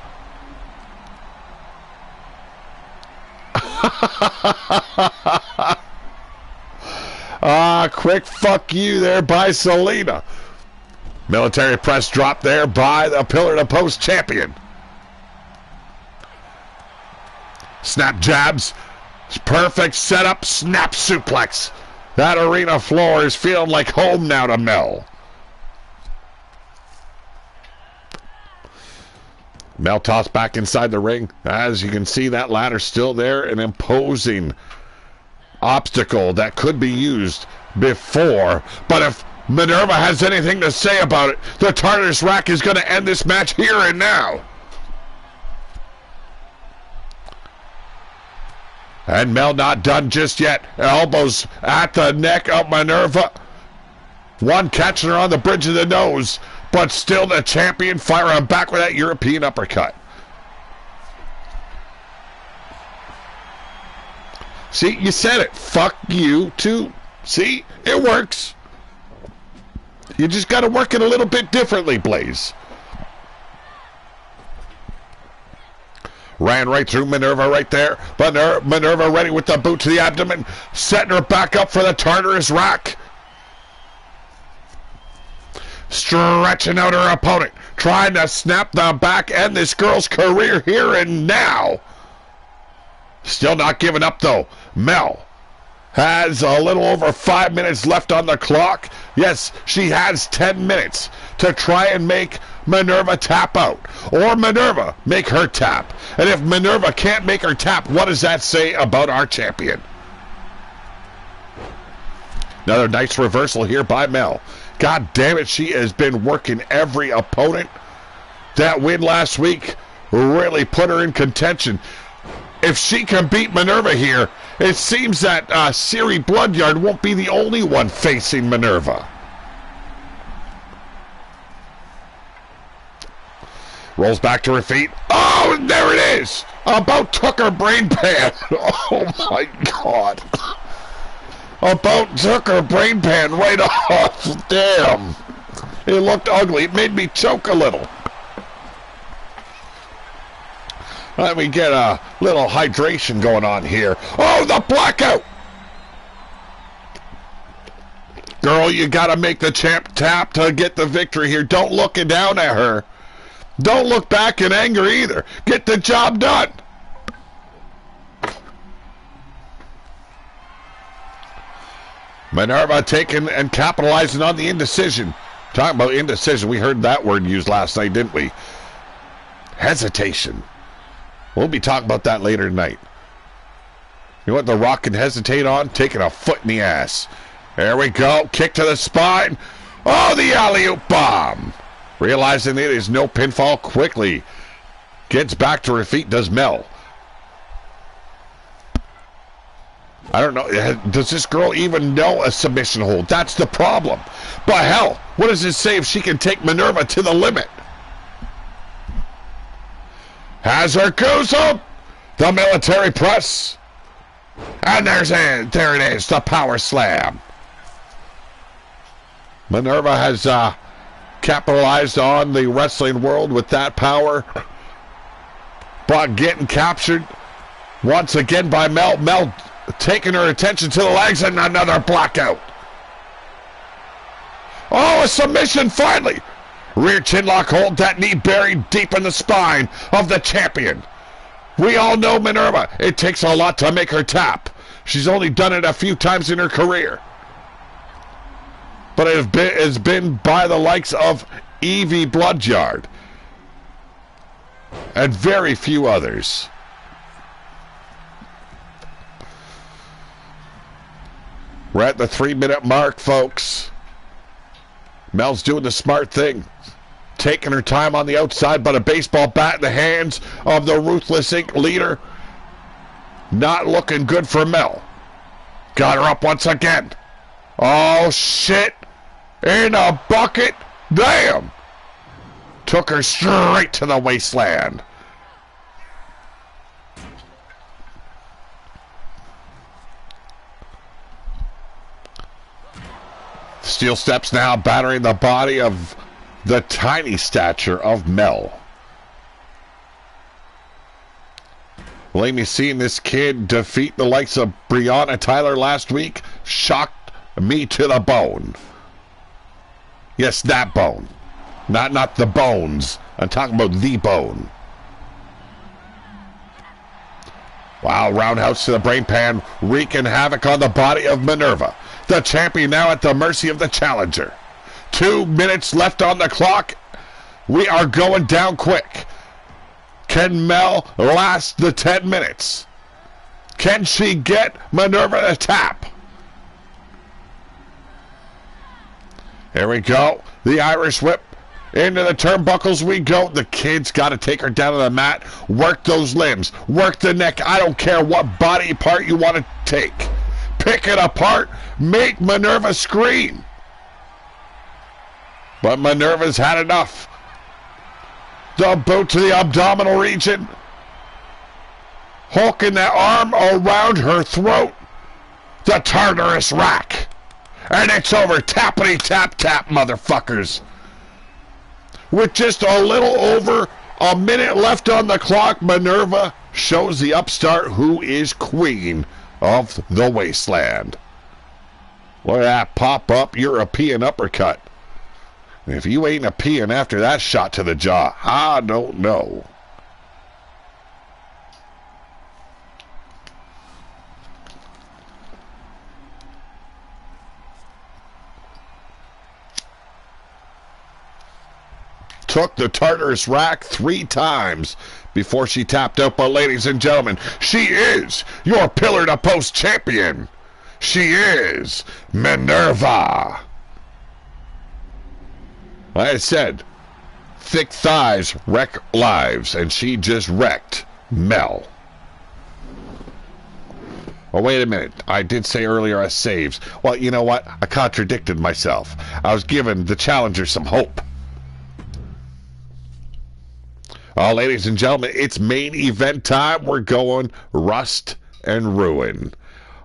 Quick fuck you there by Selena. Military press drop there by the pillar to post champion. Snap jabs. Perfect setup. Snap suplex. That arena floor is feeling like home now to Mel. Mel tossed back inside the ring. As you can see, that ladder still there, an imposing obstacle that could be used before. But if Minerva has anything to say about it, the Tartarus Rack is going to end this match here and now. And Mel not done just yet. Elbows at the neck of Minerva. One catching her on the bridge of the nose. But still the champion firing back with that European uppercut. See, you said it. Fuck you too. See, it works. You just got to work it a little bit differently, Blaze. Ran right through Minerva right there. But Minerva ready with the boot to the abdomen. Setting her back up for the Tartarus Rack. Stretching out her opponent. Trying to snap the back end this girl's career here and now. Still not giving up though. Mel has a little over 5 minutes left on the clock. Yes, she has 10 minutes to try and make Minerva tap out. Or Minerva make her tap. And if Minerva can't make her tap, what does that say about our champion? Another nice reversal here by Mel. God damn it, she has been working every opponent. That win last week really put her in contention. If she can beat Minerva here, it seems that Siri Bloodyard won't be the only one facing Minerva. Rolls back to her feet. Oh, there it is! About took her brain pan. Oh my God. About took her brain pan right off. Damn. It looked ugly. It made me choke a little. Let me get a little hydration going on here. Oh, the blackout! Girl, you gotta make the champ tap to get the victory here. Don't look down at her. Don't look back in anger either. Get the job done. Minerva taking and capitalizing on the indecision. Talking about indecision, we heard that word used last night, didn't we? Hesitation. We'll be talking about that later tonight. You know what The Rock can hesitate on? Taking a foot in the ass. There we go. Kick to the spine. Oh, the alley-oop bomb. Realizing it is no pinfall quickly. Gets back to her feet, does Mel. I don't know. Does this girl even know a submission hold? That's the problem. But hell, what does it say if she can take Minerva to the limit? Has her goes up. The military press. And there it is. The power slam. Minerva has capitalized on the wrestling world with that power. But getting captured once again by Mel. Mel taking her attention to the legs and another blackout. Oh, a submission finally. Rear chinlock hold, that knee buried deep in the spine of the champion. We all know Minerva. It takes a lot to make her tap. She's only done it a few times in her career. But it has been by the likes of Evie Bloodyard and very few others. We're at the 3-minute mark, folks. Mel's doing the smart thing. Taking her time on the outside, but a baseball bat in the hands of the Ruthless Inc. leader. Not looking good for Mel. Got her up once again. Oh, shit. In a bucket. Damn. Took her straight to the wasteland. Steel steps now, battering the body of the tiny stature of Mel. Believe me, seeing this kid defeat the likes of Breonna Tyler last week shocked me to the bone. Yes, that bone. Not the bones. I'm talking about the bone. Wow, roundhouse to the brain pan, wreaking havoc on the body of Minerva. The champion now at the mercy of the challenger. 2 minutes left on the clock. We are going down quick. Can Mel last the 10 minutes? Can she get Minerva to tap? Here we go. The Irish whip. Into the turnbuckles we go. The kid's got to take her down to the mat. Work those limbs. Work the neck. I don't care what body part you want to take. Pick it apart. Make Minerva scream. But Minerva's had enough. The boot to the abdominal region. Hooking that arm around her throat. The Tartarus rack. And it's over. Tappity tap tap, motherfuckers. With just a little over a minute left on the clock, Minerva shows the upstart who is queen of the wasteland. Look at that pop-up European uppercut. If you ain't a peeing after that shot to the jaw, I don't know. Took the Tartarus rack 3 times before she tapped out. But ladies and gentlemen, she is your pillar-to-post champion. She is Minerva. Like I said, thick thighs wreck lives, and she just wrecked Mel. Oh, wait a minute. I did say earlier I saves. Well, you know what? I contradicted myself. I was giving the challenger some hope. Ladies and gentlemen, it's main event time. We're going Rust and Ruin.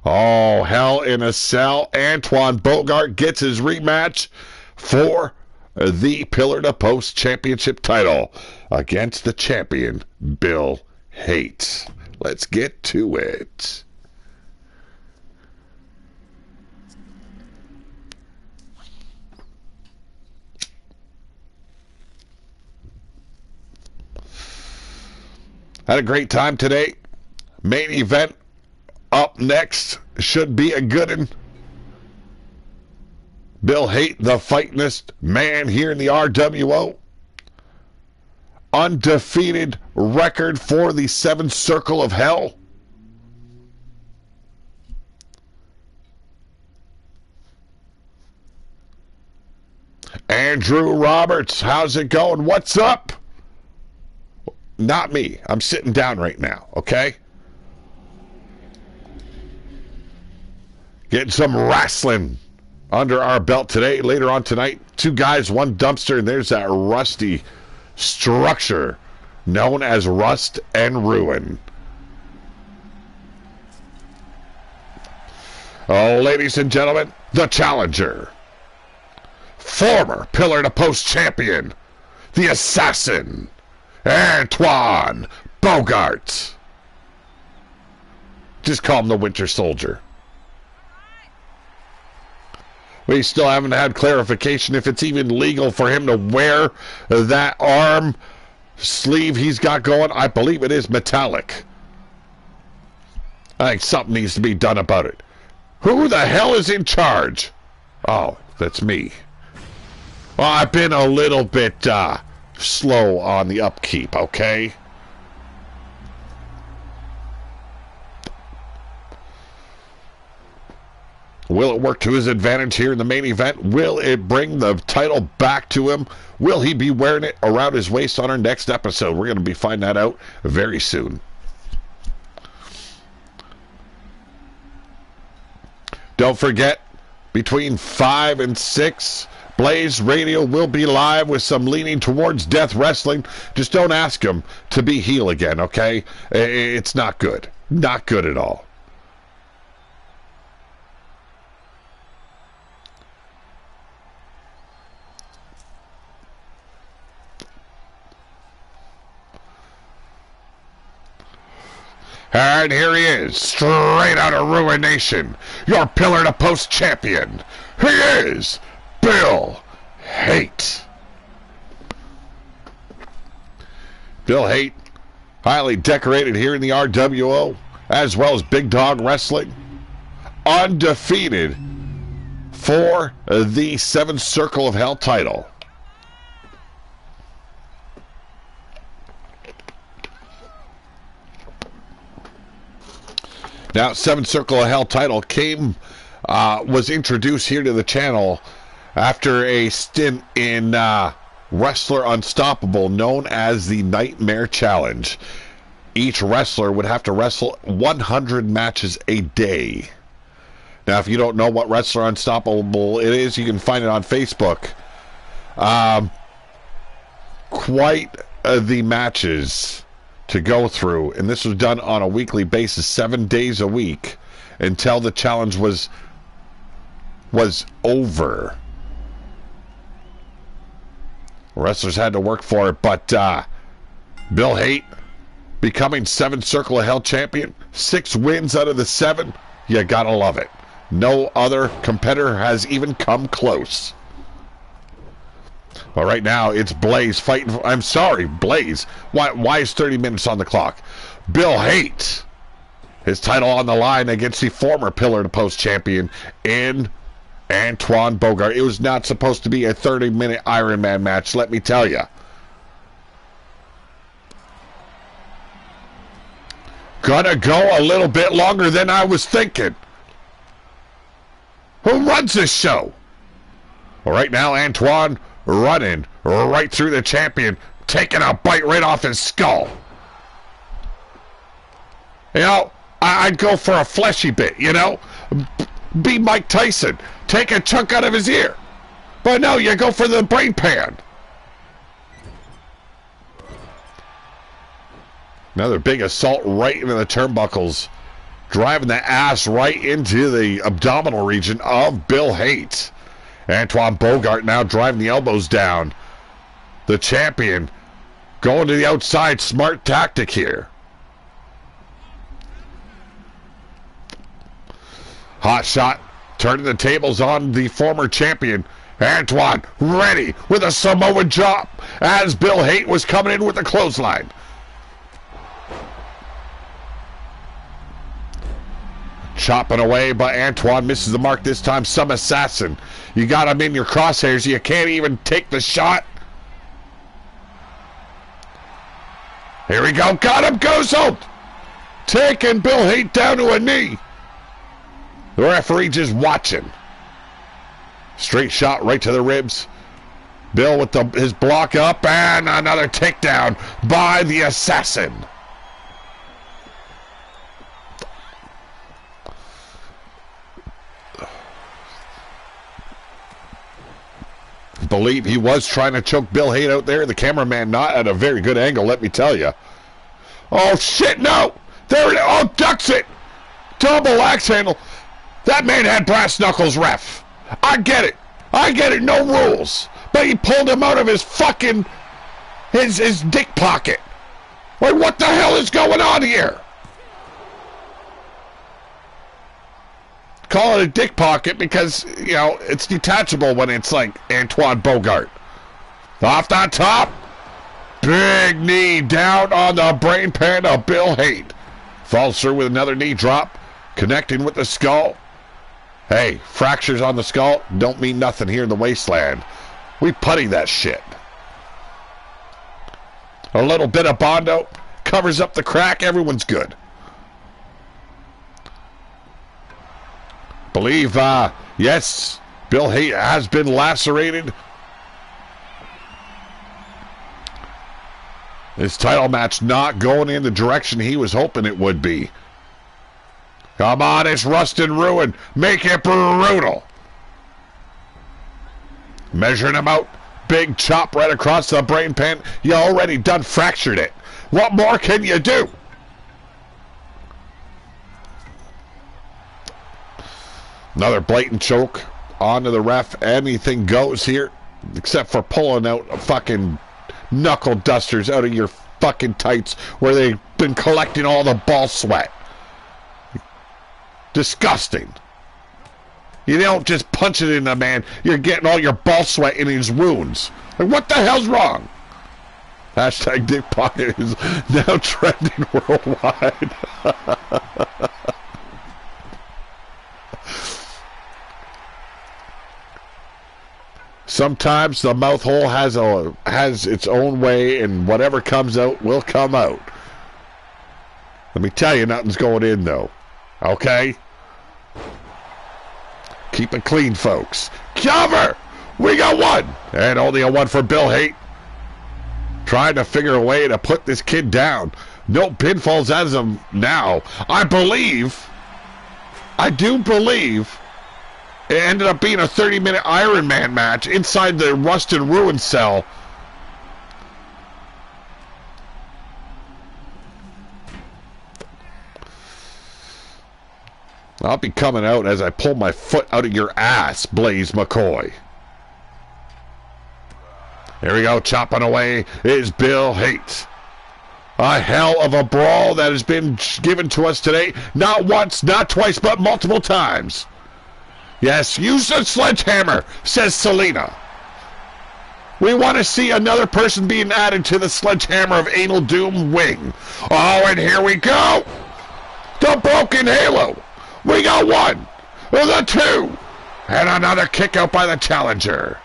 Oh, Hell in a Cell. Antoine Bogart gets his rematch for the Pillar to Post Championship title against the champion, Bill Haight. Let's get to it. Had a great time today. Main event up next. Should be a good one. Bill Haight, the fightingest man here in the RWO. Undefeated record for the 7th Circle of Hell. Andrew Roberts, how's it going? What's up? Not me. I'm sitting down right now, okay? Getting some wrestling under our belt today. Later on tonight, 2 guys, 1 dumpster, and there's that rusty structure known as Rust and Ruin. Oh, ladies and gentlemen, the challenger. Former Pillar to Post champion. The assassin. Antoine Bogart. Just call him the Winter Soldier. We still haven't had clarification if it's even legal for him to wear that arm sleeve he's got going. I believe it is metallic. I think something needs to be done about it. Who the hell is in charge? Oh, that's me. Well, I've been a little bit slow on the upkeep, okay? Will it work to his advantage here in the main event? Will it bring the title back to him? Will he be wearing it around his waist on our next episode? We're going to be finding that out very soon. Don't forget, between 5 and 6, Blaze Radio will be live with some leaning towards death wrestling. Just don't ask him to be heel again, okay? It's not good. Not good at all. And here he is, straight out of Ruination, your pillar-to-post champion. He is Bill Hate. Bill Hate, highly decorated here in the RWO, as well as Big Dog Wrestling. Undefeated for the 7th Circle of Hell title. Now, 7th Circle of Hell title was introduced here to the channel after a stint in Wrestler Unstoppable, known as the Nightmare Challenge. Each wrestler would have to wrestle 100 matches a day. Now, if you don't know what Wrestler Unstoppable it is, you can find it on Facebook. Quite the matches to go through, and this was done on a weekly basis, 7 days a week, until the challenge was over. Wrestlers had to work for it, but Bill Hate becoming 7th Circle of Hell champion, 6 wins out of the 7. You gotta love it. No other competitor has even come close. Well, right now, it's Blaze fighting. I'm sorry, Blaze. Why is 30 minutes on the clock? Bill Hate, his title on the line against the former pillar-to-post champion in Antoine Bogart. It was not supposed to be a 30-minute Iron Man match, let me tell you. Gonna go a little bit longer than I was thinking. Who runs this show? Well, right now, Antoine running right through the champion, taking a bite right off his skull. You know, I'd go for a fleshy bit, you know? Be Mike Tyson. Take a chunk out of his ear. But no, you go for the brain pan. Another big assault right into the turnbuckles, driving the ass right into the abdominal region of Bill Hate. Antoine Bogart now driving the elbows down. The champion going to the outside. Smart tactic here. Hot shot, turning the tables on the former champion. Antoine ready with a Samoan drop as Bill Hate was coming in with the clothesline. Chopping away, but Antoine misses the mark this time. Some assassin. You got him in your crosshairs. You can't even take the shot. Here we go. Got him. Goes home. Taking Bill Hate down to a knee. The referee just watching. Straight shot right to the ribs. Bill with his block up, and another takedown by the assassin. Believe he was trying to choke Bill Hate out there. The cameraman not at a very good angle, let me tell you. Oh, shit, no! There it is. Oh, ducks it! Double axe handle. That man had brass knuckles, ref. I get it. I get it, no rules. But he pulled him out of his fucking... his dick pocket. Wait, what the hell is going on here? Call it a dick pocket because, you know, it's detachable when it's like Antoine Bogart. Off the top. Big knee down on the brain pan of Bill Hate. Falls through with another knee drop. Connecting with the skull. Hey, fractures on the skull don't mean nothing here in the wasteland. We putty that shit. A little bit of Bondo covers up the crack. Everyone's good. Believe, yes, Bill Haight has been lacerated. His title match not going in the direction he was hoping it would be. Come on, it's Rust and Ruin. Make it brutal. Measuring him out. Big chop right across the brain pan. You already done fractured it. What more can you do? Another blatant choke onto the ref. Anything goes here, except for pulling out a fucking knuckle dusters out of your fucking tights where they've been collecting all the ball sweat. Disgusting. You don't just punch it in a man, you're getting all your ball sweat in his wounds. Like, what the hell's wrong? Hashtag Dick Pocket is now trending worldwide. Sometimes the mouth hole has its own way, and whatever comes out will come out. Let me tell you, nothing's going in, though. Okay? Keep it clean, folks. Cover! We got one! And only a one for Bill Haight. Trying to figure a way to put this kid down. No pinfalls as of now. I do believe, it ended up being a 30-minute Iron Man match inside the Rust and Ruin cell. I'll be coming out as I pull my foot out of your ass, Blaze McCoy. Here we go, chopping away is Bill Haight. A hell of a brawl that has been given to us today. Not once, not twice, but multiple times. Yes, use the sledgehammer, says Selena. We want to see another person being added to the sledgehammer of Anal Doom wing. Oh, and here we go. The Broken Halo. We got one, the two, and another kick out by the challenger.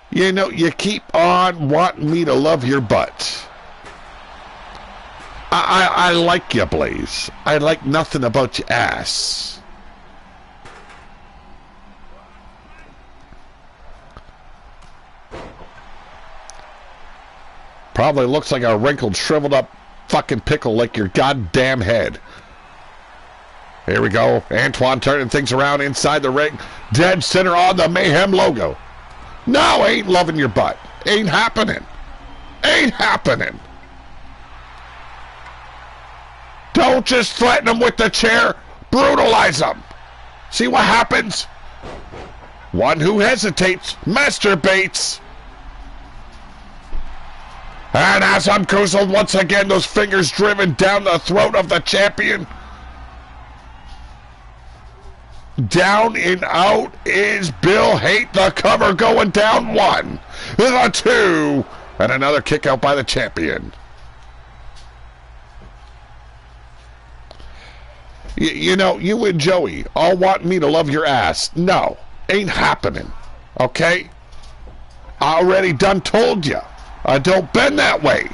You know, you keep on wanting me to love your butt. I like you, Blaze. I like nothing about your ass. Probably looks like a wrinkled, shriveled up fucking pickle like your goddamn head. Here we go. Antoine turning things around inside the ring. Dead center on the Mayhem logo. No, ain't loving your butt. Ain't happening. Ain't happening. Don't just threaten him with the chair. Brutalize him. See what happens? One who hesitates masturbates. And as I'm goozled once again, those fingers driven down the throat of the champion. Down and out is Bill Haight. The cover going down one. The two. And another kick out by the champion. You know, you and Joey all want me to love your ass. No, ain't happening. Okay? I already done told you. I don't bend that way.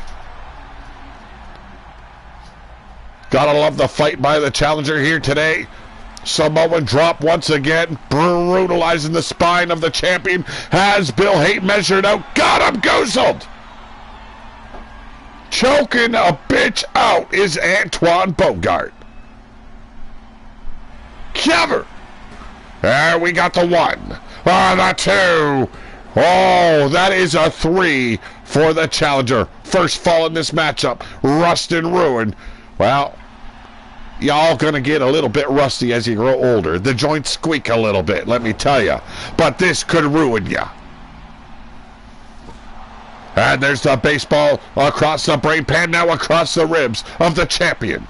Gotta love the fight by the challenger here today. Samoan drop once again, brutalizing the spine of the champion. Has Bill Haight measured out. Got him goozled. Choking a bitch out is Antoine Bogart. Cover. There we got the one. The two. Oh, that is a three for the challenger. First fall in this matchup. Rust and Ruin. Well, y'all gonna get a little bit rusty as you grow older. The joints squeak a little bit, let me tell you. But this could ruin you. And there's the baseball across the brain pan, now across the ribs of the champion.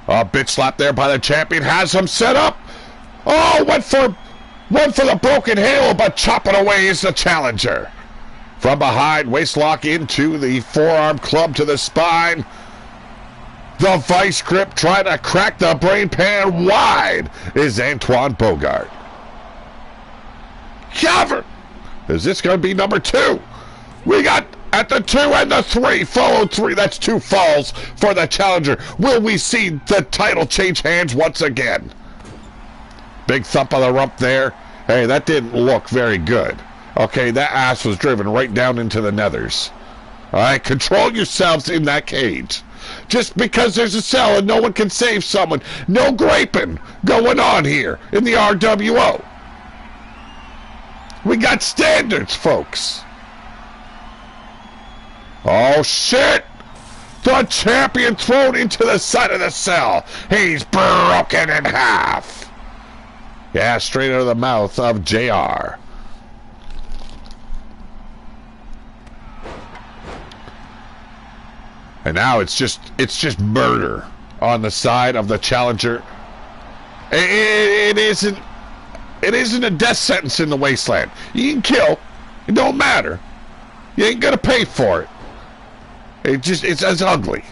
A bitch slap there by the champion. Has him set up. Oh, went for the broken halo, but chopping away is the challenger. From behind, waistlock into the forearm club to the spine. The vice grip trying to crack the brain pan wide is Antoine Bogart. Cover. Is this going to be number two? We got At the 2 and the 3, follow 3. That's 2 falls for the challenger. Will we see the title change hands once again? Big thump on the rump there. Hey, that didn't look very good. Okay, that ass was driven right down into the nethers. All right, control yourselves in that cage. Just because there's a cell and no one can save someone, no graping going on here in the RWO. We got standards, folks. Oh, shit! The champion thrown into the side of the cell. He's broken in half. Yeah, straight out of the mouth of JR. And now it's just murder on the side of the challenger. It isn't a death sentence in the wasteland. You can kill. It don't matter. You ain't gonna pay for it. It's as ugly.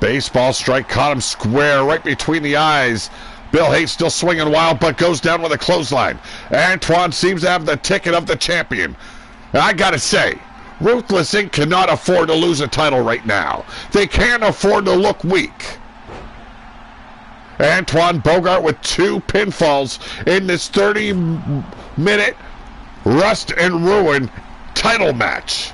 Baseball strike caught him square right between the eyes. Bill Hate still swinging wild, but goes down with a clothesline. Antoine seems to have the ticket of the champion. And I gotta say, Ruthless Inc. cannot afford to lose a title right now. They can't afford to look weak. Antoine Bogart with 2 pinfalls in this 30-minute Rust and Ruin title match.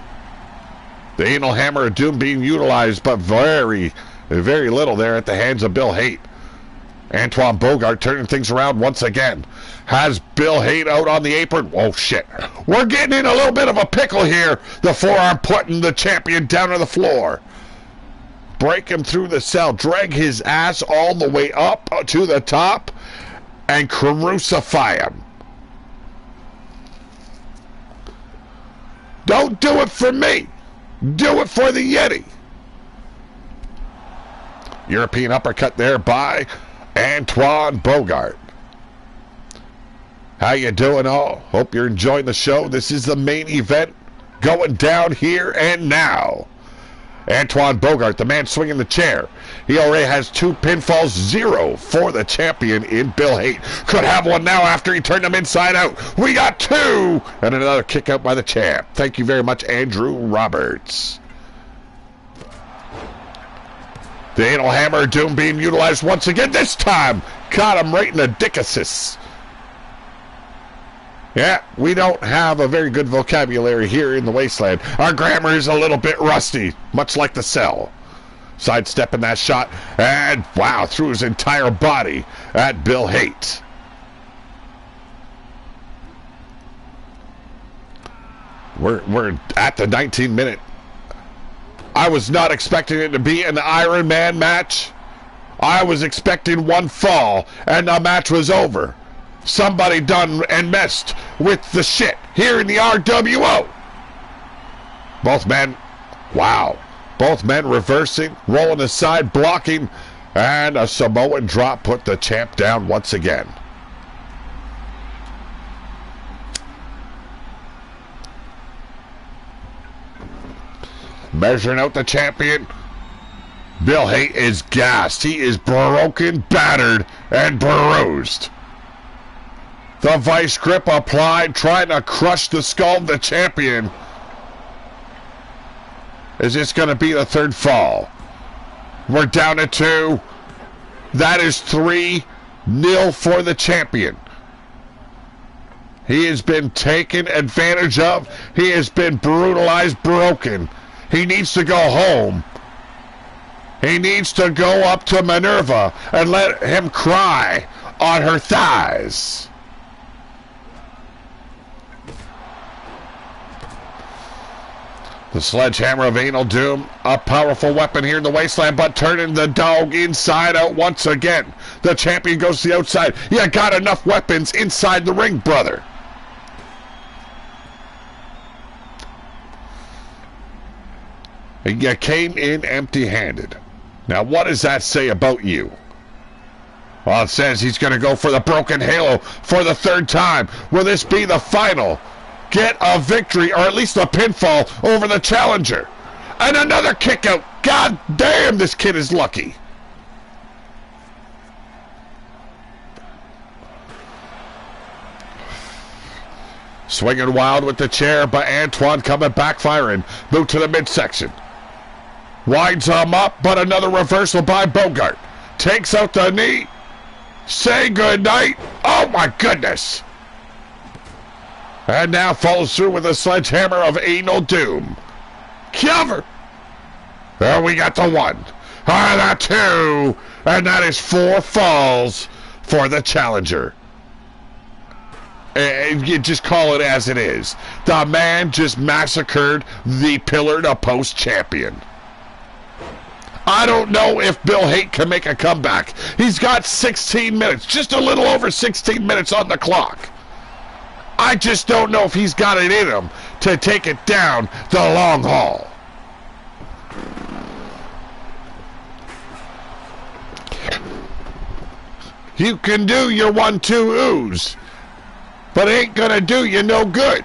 The anal hammer of doom being utilized, but very, very little there at the hands of Bill Hate. Antoine Bogart turning things around once again. Has Bill Hate out on the apron. Oh, shit. We're getting in a little bit of a pickle here. The forearm putting the champion down on the floor. Break him through the cell. Drag his ass all the way up to the top and crucify him. Don't do it for me. Do it for the Yeti. European uppercut there by Antoine Bogart. How you doing all? Hope you're enjoying the show. This is the main event going down here and now. Antoine Bogart, the man swinging the chair. He already has 2 pinfalls, 0 for the champion in Bill Hate. Could have one now after he turned him inside out. We got 2! And another kick out by the champ. Thank you very much, Andrew Roberts. The anal hammer of doom being utilized once again. This time, caught him right in the dickuses. Yeah, we don't have a very good vocabulary here in the wasteland. Our grammar is a little bit rusty, much like the cell. Sidestepping that shot, and wow, through his entire body at Bill Hate. We're at the 19-minute. I was not expecting it to be an Iron Man match. I was expecting one fall, and the match was over. Somebody done and messed with the shit here in the RWO. Both men, wow. Both men reversing, rolling aside, blocking, and a Samoan drop put the champ down once again. Measuring out the champion. Bill Hate is gassed. He is broken, battered, and bruised. The vice grip applied, trying to crush the skull of the champion. Is this going to be the 3rd fall? We're down to 2. That is 3-0 for the champion. He has been taken advantage of. He has been brutalized, broken. He needs to go home. He needs to go up to Minerva and let him cry on her thighs. The sledgehammer of anal doom, a powerful weapon here in the wasteland, but turning the dog inside out once again. The champion goes to the outside. You got enough weapons inside the ring, brother. You came in empty-handed. Now, what does that say about you? Well, it says he's going to go for the broken halo for the 3rd time. Will this be the final? Get a victory, or at least a pinfall, over the challenger. And another kick out. God damn, this kid is lucky. Swinging wild with the chair, but Antoine coming back firing. Move to the midsection. Winds him up, but another reversal by Bogart. Takes out the knee. Say goodnight. Oh my goodness. And now follows through with a sledgehammer of anal doom. Cover. There we got the 1. The 2. And that is 4 falls for the challenger. And you just call it as it is. The man just massacred the pillar-to-post champion. I don't know if Bill Haight can make a comeback. He's got 16 minutes, just a little over 16 minutes on the clock. I just don't know if he's got it in him to take it down the long haul. You can do your 1-2 ooze, but it ain't gonna do you no good.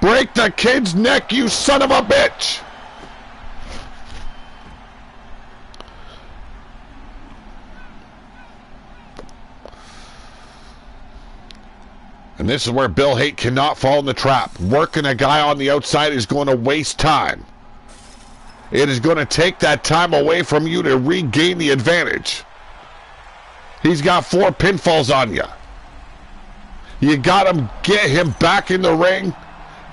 Break the kid's neck, you son of a bitch. And this is where Bill Haight cannot fall in the trap. Working a guy on the outside is going to waste time. It is going to take that time away from you to regain the advantage. He's got 4 pinfalls on you. You got him, get him back in the ring.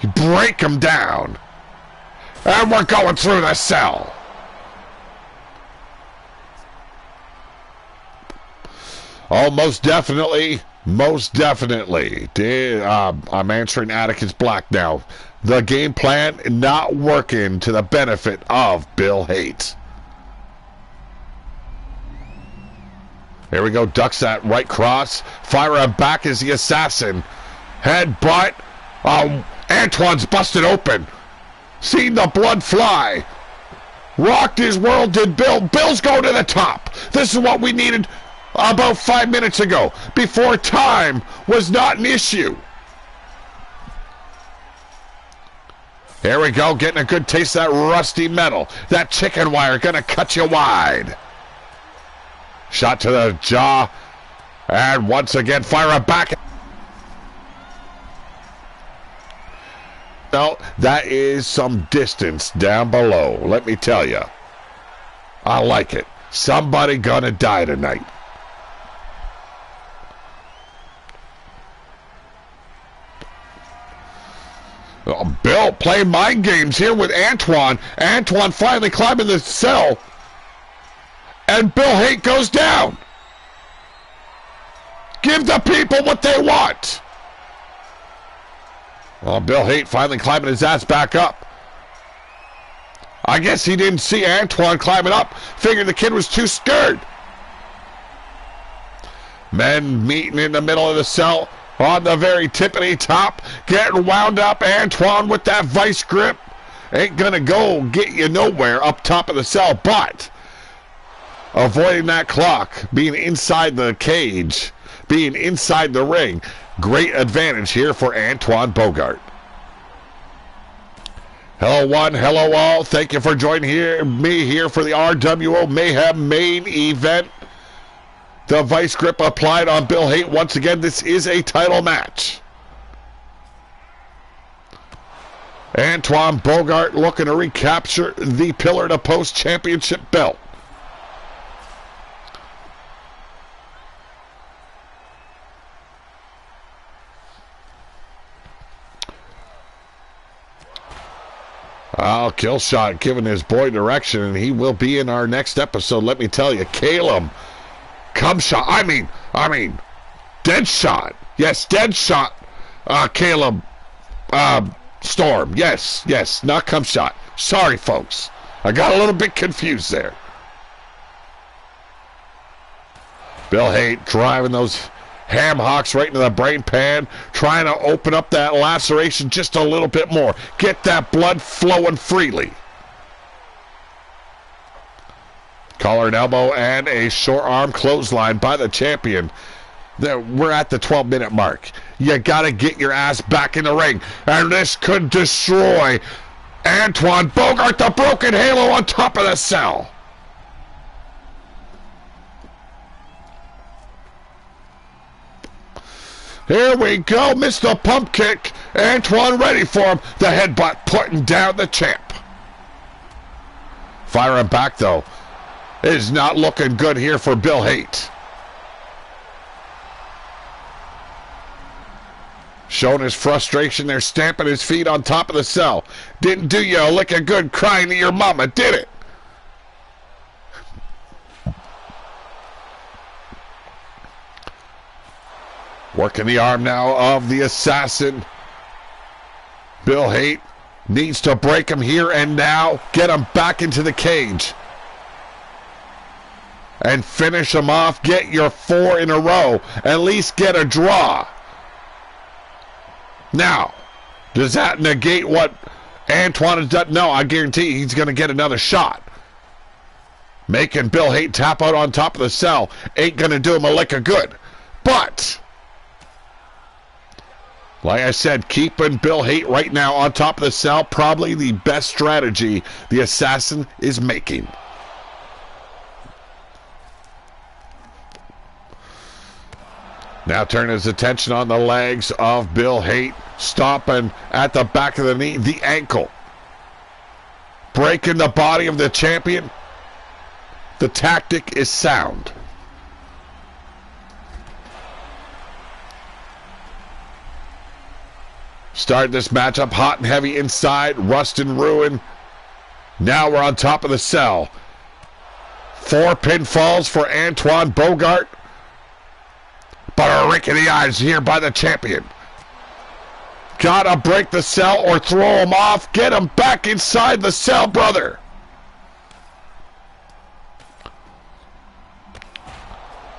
You break him down. And we're going through the cell. Oh, most definitely. Most definitely. I'm answering Atticus Black now. The game plan not working to the benefit of Bill Haight. Here we go. Ducks that right cross. Fire back as the assassin. Headbutt. Antoine's busted open. Seen the blood fly. Rocked his world, did Bill. Bill's going to the top. This is what we needed about 5 minutes ago, before time was not an issue. Here we go, getting a good taste of that rusty metal. That chicken wire gonna cut you wide. Shot to the jaw, and once again fire back. No, that is some distance down below, let me tell you. I like it. Somebody gonna die tonight. Bill playing mind games here with Antoine. Antoine finally climbing the cell. And Bill Haight goes down. Give the people what they want. Well, Bill Haight finally climbing his ass back up. I guess he didn't see Antoine climbing up. Figured the kid was too scared. Men meeting in the middle of the cell. On the very tippity top, getting wound up. Antoine with that vice grip. Ain't gonna go get you nowhere up top of the cell, but avoiding that clock, being inside the cage, being inside the ring, great advantage here for Antoine Bogart. Hello one, hello all. Thank you for joining me here for the RWO Mayhem main event. The vice grip applied on Bill Haight. Once again, this is a title match. Antoine Bogart looking to recapture the pillar-to-post championship belt. Kill shot giving his boy direction, and he will be in our next episode. Let me tell you, Caleb. Cum shot. I mean, dead shot. Yes, dead shot. Caleb Storm. Yes, not cum shot. Sorry, folks. I got a little bit confused there. Bill Haight driving those ham hocks right into the brain pan, trying to open up that laceration just a little bit more. Get that blood flowing freely. Collar and elbow and a short arm clothesline by the champion. We're at the 12-minute mark. You got to get your ass back in the ring. And this could destroy Antoine Bogart, the broken halo on top of the cell. Here we go. Missed the pump kick. Antoine ready for him. The headbutt putting down the champ. Firing back, though. It is not looking good here for Bill Haight. Showing his frustration there, stamping his feet on top of the cell. Didn't do you a lick of good crying to your mama, did it? Working the arm now of the assassin. Bill Haight needs to break him here and now. Get him back into the cage. And finish him off. Get your 4 in a row. At least get a draw. Now, does that negate what Antoine has done? No, I guarantee he's going to get another shot. Making Bill Haight tap out on top of the cell ain't going to do him a lick of good. But, like I said, keeping Bill Haight right now on top of the cell, probably the best strategy the assassin is making. Now turning his attention on the legs of Bill Haight, stopping at the back of the knee, the ankle. Breaking the body of the champion. The tactic is sound. Start this matchup hot and heavy inside. Rust and ruin. Now we're on top of the cell. 4 pinfalls for Antoine Bogart. But a rake in the eyes here by the champion. Gotta break the cell or throw him off. Get him back inside the cell, brother.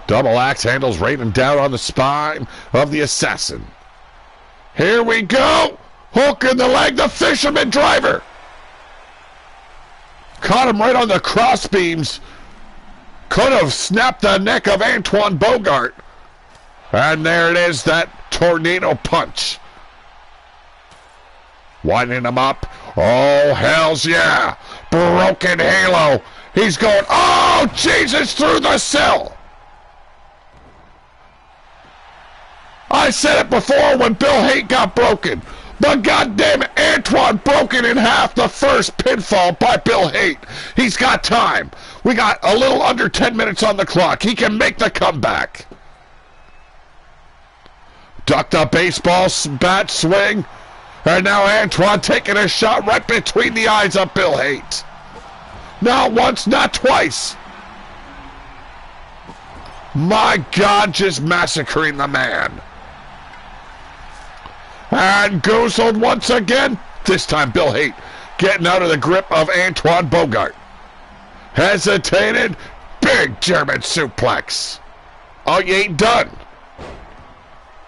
Double axe handles raining down on the spine of the assassin. Here we go. Hook in the leg, the fisherman driver. Caught him right on the cross beams. Could have snapped the neck of Antoine Bogart. And there it is, that tornado punch. Winding him up. Oh, hells yeah. Broken halo. He's going, oh, Jesus, through the cell. I said it before when Bill Haight got broken. But goddamn it, Antoine broken in half the first pinfall by Bill Haight. He's got time. We got a little under 10 minutes on the clock. He can make the comeback. Ducked the baseball bat swing. And now Antoine taking a shot right between the eyes of Bill Haight. Not once, not twice. My God, just massacring the man. And goozled once again. This time Bill Haight getting out of the grip of Antoine Bogart. Hesitated. Big German suplex. Oh, you ain't done.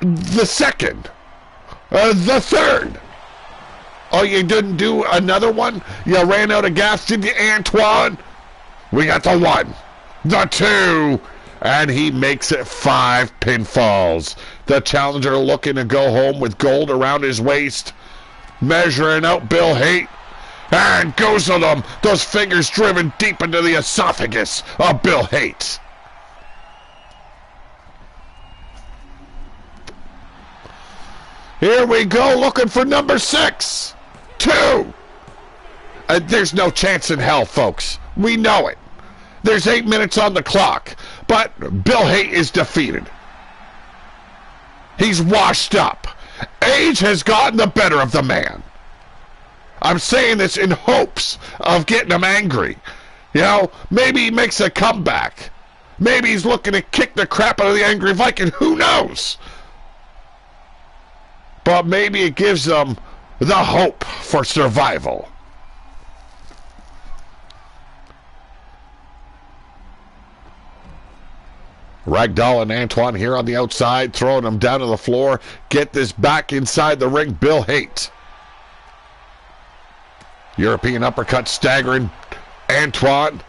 The second. The third. Oh, you didn't do another one? You ran out of gas, did you, Antoine? We got the 1. The 2. And he makes it 5 pinfalls. The challenger looking to go home with gold around his waist. Measuring out Bill Haight. And goes on him. Those fingers driven deep into the esophagus of Bill Haight. Here we go, looking for number 6. 2. There's no chance in hell, folks. We know it. There's 8 minutes on the clock. But Bill Haight is defeated. He's washed up. Age has gotten the better of the man. I'm saying this in hopes of getting him angry. You know, maybe he makes a comeback. Maybe he's looking to kick the crap out of the Angry Viking. Who knows? But maybe it gives them the hope for survival. Ragdoll and Antoine here on the outside, throwing him down to the floor. Get this back inside the ring, Bill Haight. European uppercut staggering Antoine.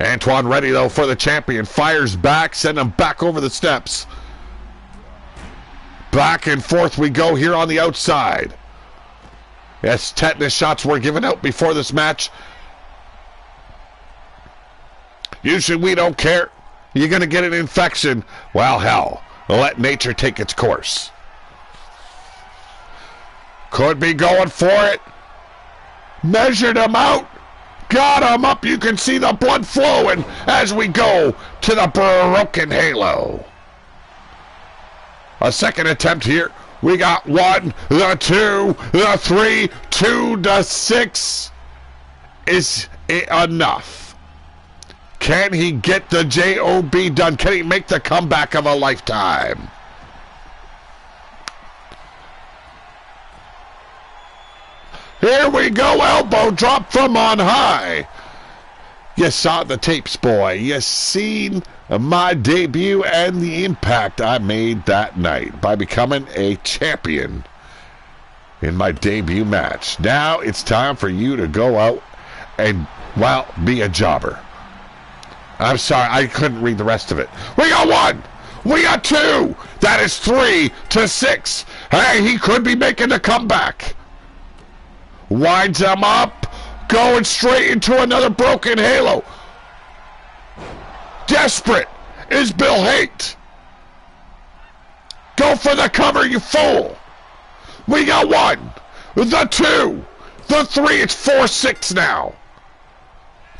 Antoine ready, though, for the champion. Fires back, send him back over the steps. Back and forth we go here on the outside. Yes, tetanus shots were given out before this match. Usually we don't care. You're going to get an infection. Well, hell, Let nature take its course. Could be going for it. Measured him out. Got him up. You can see the blood flowing as we go to the broken halo. A second attempt here. We got 1, the 2, the 3, 2 to 6. Is it enough? Can he get the J.O.B. done? Can he make the comeback of a lifetime? Here we go, elbow drop from on high. You saw the tapes, boy. You seen my debut and the impact I made that night by becoming a champion in my debut match. Now it's time for you to go out and, well, be a jobber. I'm sorry, I couldn't read the rest of it. We got 1. We got 2. That is 3 to 6. Hey, he could be making the comeback. Winds him up. Going straight into another broken halo. Desperate is Bill Haight. Go for the cover, you fool. We got 1. The 2. The 3. It's 4-6 now.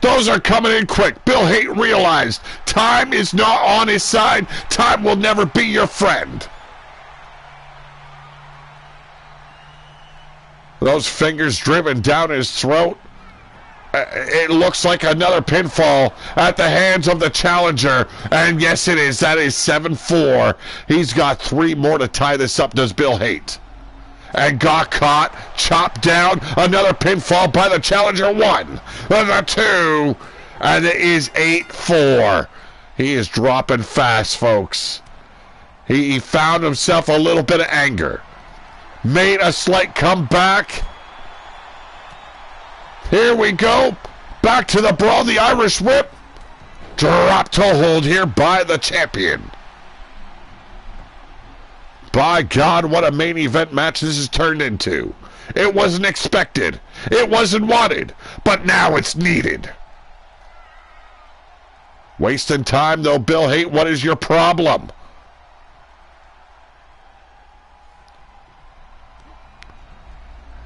Those are coming in quick. Bill Haight realized time is not on his side. Time will never be your friend. Those fingers driven down his throat. It looks like another pinfall at the hands of the challenger. And yes, it is. That is 7-4. He's got 3 more to tie this up, does Bill Haight. And got caught, chopped down. Another pinfall by the challenger. 1, the 2, and it is 8-4. He is dropping fast, folks. He found himself a little bit of anger. Made a slight comeback. Here we go. Back to the brawl. The Irish whip. Drop to hold here by the champion. By God, what a main event match this has turned into. It wasn't expected. It wasn't wanted. But now it's needed. Wasting time, though, Bill Haight. What is your problem?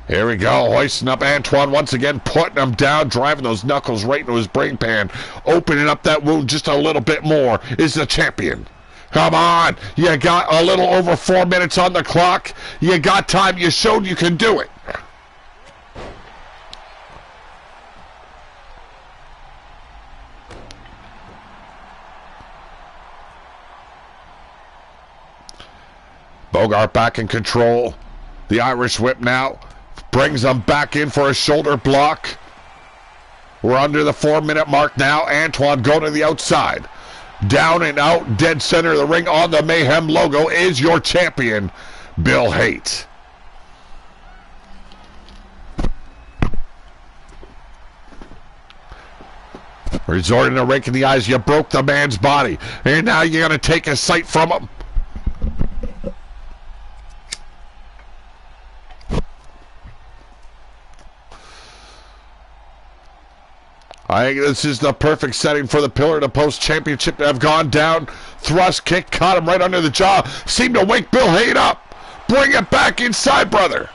Here we go, hoisting up Antoine once again, putting him down, driving those knuckles right into his brain pan, opening up that wound just a little bit more, is the champion. Come on, you got a little over 4 minutes on the clock. You got time, you showed you can do it. Bogart back in control. The Irish whip now. Brings them back in for a shoulder block. We're under the 4-minute mark now. Antoine going to the outside. Down and out, dead center of the ring on the Mayhem logo is your champion, Bill Haight. Resorting to raking the eyes. You broke the man's body. And now you're going to take a sight from him. I think this is the perfect setting for the pillar to post championship to have gone down. Thrust kick, caught him right under the jaw. Seemed to wake Bill Haight up. Bring it back inside, brother.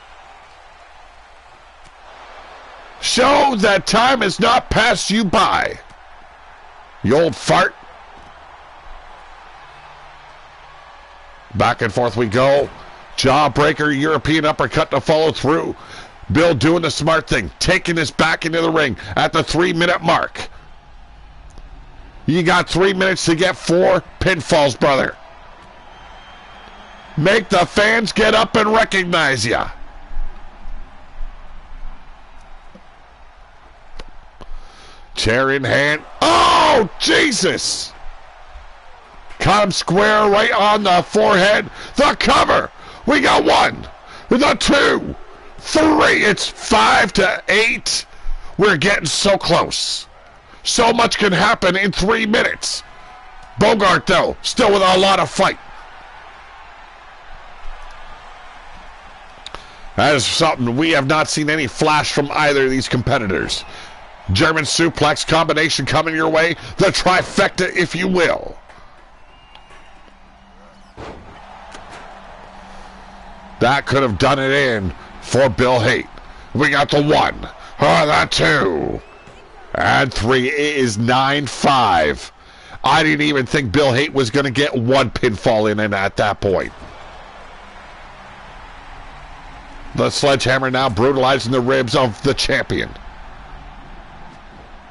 Show that time has not passed you by. You old fart. Back and forth we go. Jawbreaker, European uppercut to follow through. Bill doing the smart thing, taking this back into the ring at the 3-minute mark. You got 3 minutes to get 4 pinfalls, brother. Make the fans get up and recognize ya. Chair in hand. Oh, Jesus! Caught him square right on the forehead. The cover. We got 1. The 2. 3. It's 5-8. We're getting so close. So much can happen in 3 minutes. Bogart, though, still with a lot of fight. That is something we have not seen any flash from either of these competitors. German suplex combination coming your way. The trifecta, if you will. That could have done it in for Bill Haight. We got the 1. The 2. And 3. It is 9-5. I didn't even think Bill Haight was going to get 1 pinfall in at that point. The sledgehammer now brutalizing the ribs of the champion.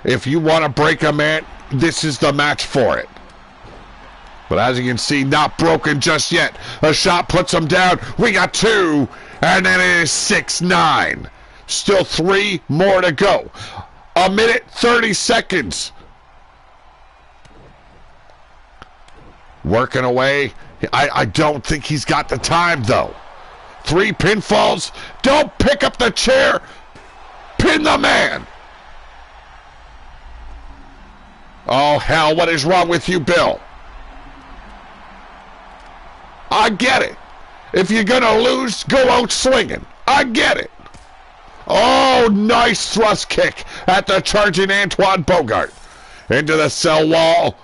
If you want to break a man, this is the match for it. But as you can see, not broken just yet. A shot puts him down. We got 2. And then it is 6-9. Still 3 more to go. 1 minute, 30 seconds. Working away. I don't think he's got the time, though. 3 pinfalls. Don't pick up the chair. Pin the man. Oh, hell, what is wrong with you, Bill? I get it. If you're going to lose, go out swinging. I get it. Oh, nice thrust kick at the charging Antoine Bogart. Into the cell wall.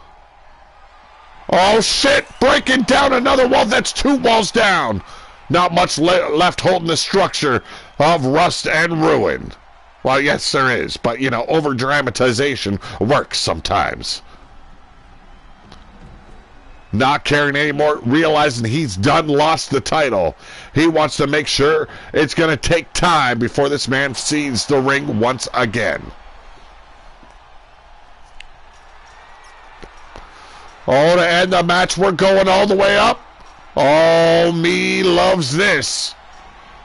Oh, shit. Breaking down another wall. That's 2 walls down. Not much left holding the structure of rust and ruin. Well, yes, there is. But, you know, over-dramatization works sometimes. Not caring anymore, realizing he's done lost the title. He wants to make sure it's going to take time before this man sees the ring once again. Oh, to end the match, we're going all the way up. Oh, me loves this.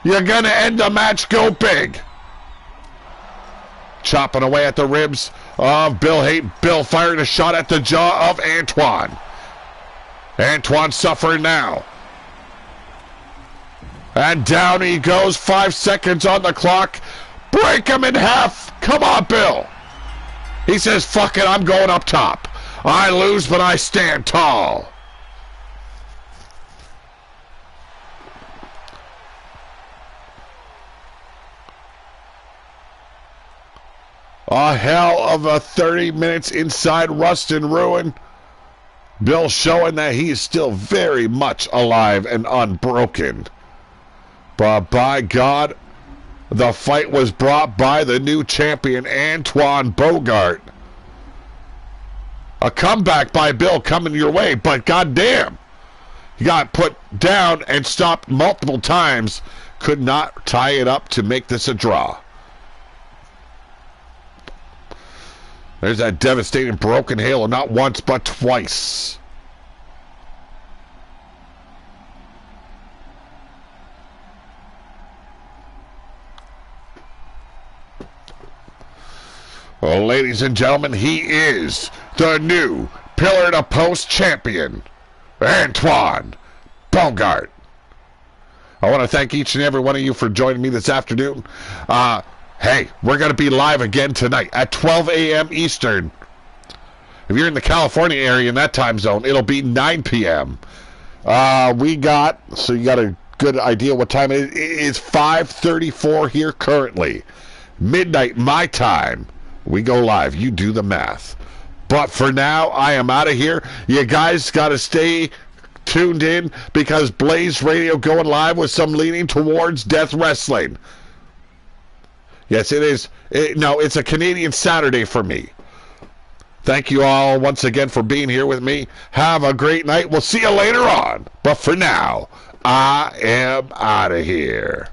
You're going to end the match, go big. Chopping away at the ribs of Bill Haight. Bill firing a shot at the jaw of Antoine. Antoine suffering now. And down he goes. 5 seconds on the clock. Break him in half. Come on, Bill. He says, fuck it, I'm going up top. I lose, but I stand tall. A hell of a 30 minutes inside Rust and Ruin. Bill showing that he is still very much alive and unbroken. But by God, the fight was brought by the new champion, Antoine Bogart. A comeback by Bill coming your way, but goddamn, he got put down and stopped multiple times. Could not tie it up to make this a draw. There's that devastating broken halo, not once but twice. Well, ladies and gentlemen, he is the new pillar-to-post champion, Antoine Bogart. I want to thank each and every one of you for joining me this afternoon. Hey, we're going to be live again tonight at 12 a.m. Eastern. If you're in the California area in that time zone, it'll be 9 p.m. So you got a good idea what time it is. It is 5:34 here currently. Midnight my time. We go live. You do the math. But for now, I am out of here. You guys got to stay tuned in because Blaze Radio going live with some leaning towards death wrestling. Yes, it is. No, it's a Canadian Saturday for me. Thank you all once again for being here with me. Have a great night. We'll see you later on. But for now, I am out of here.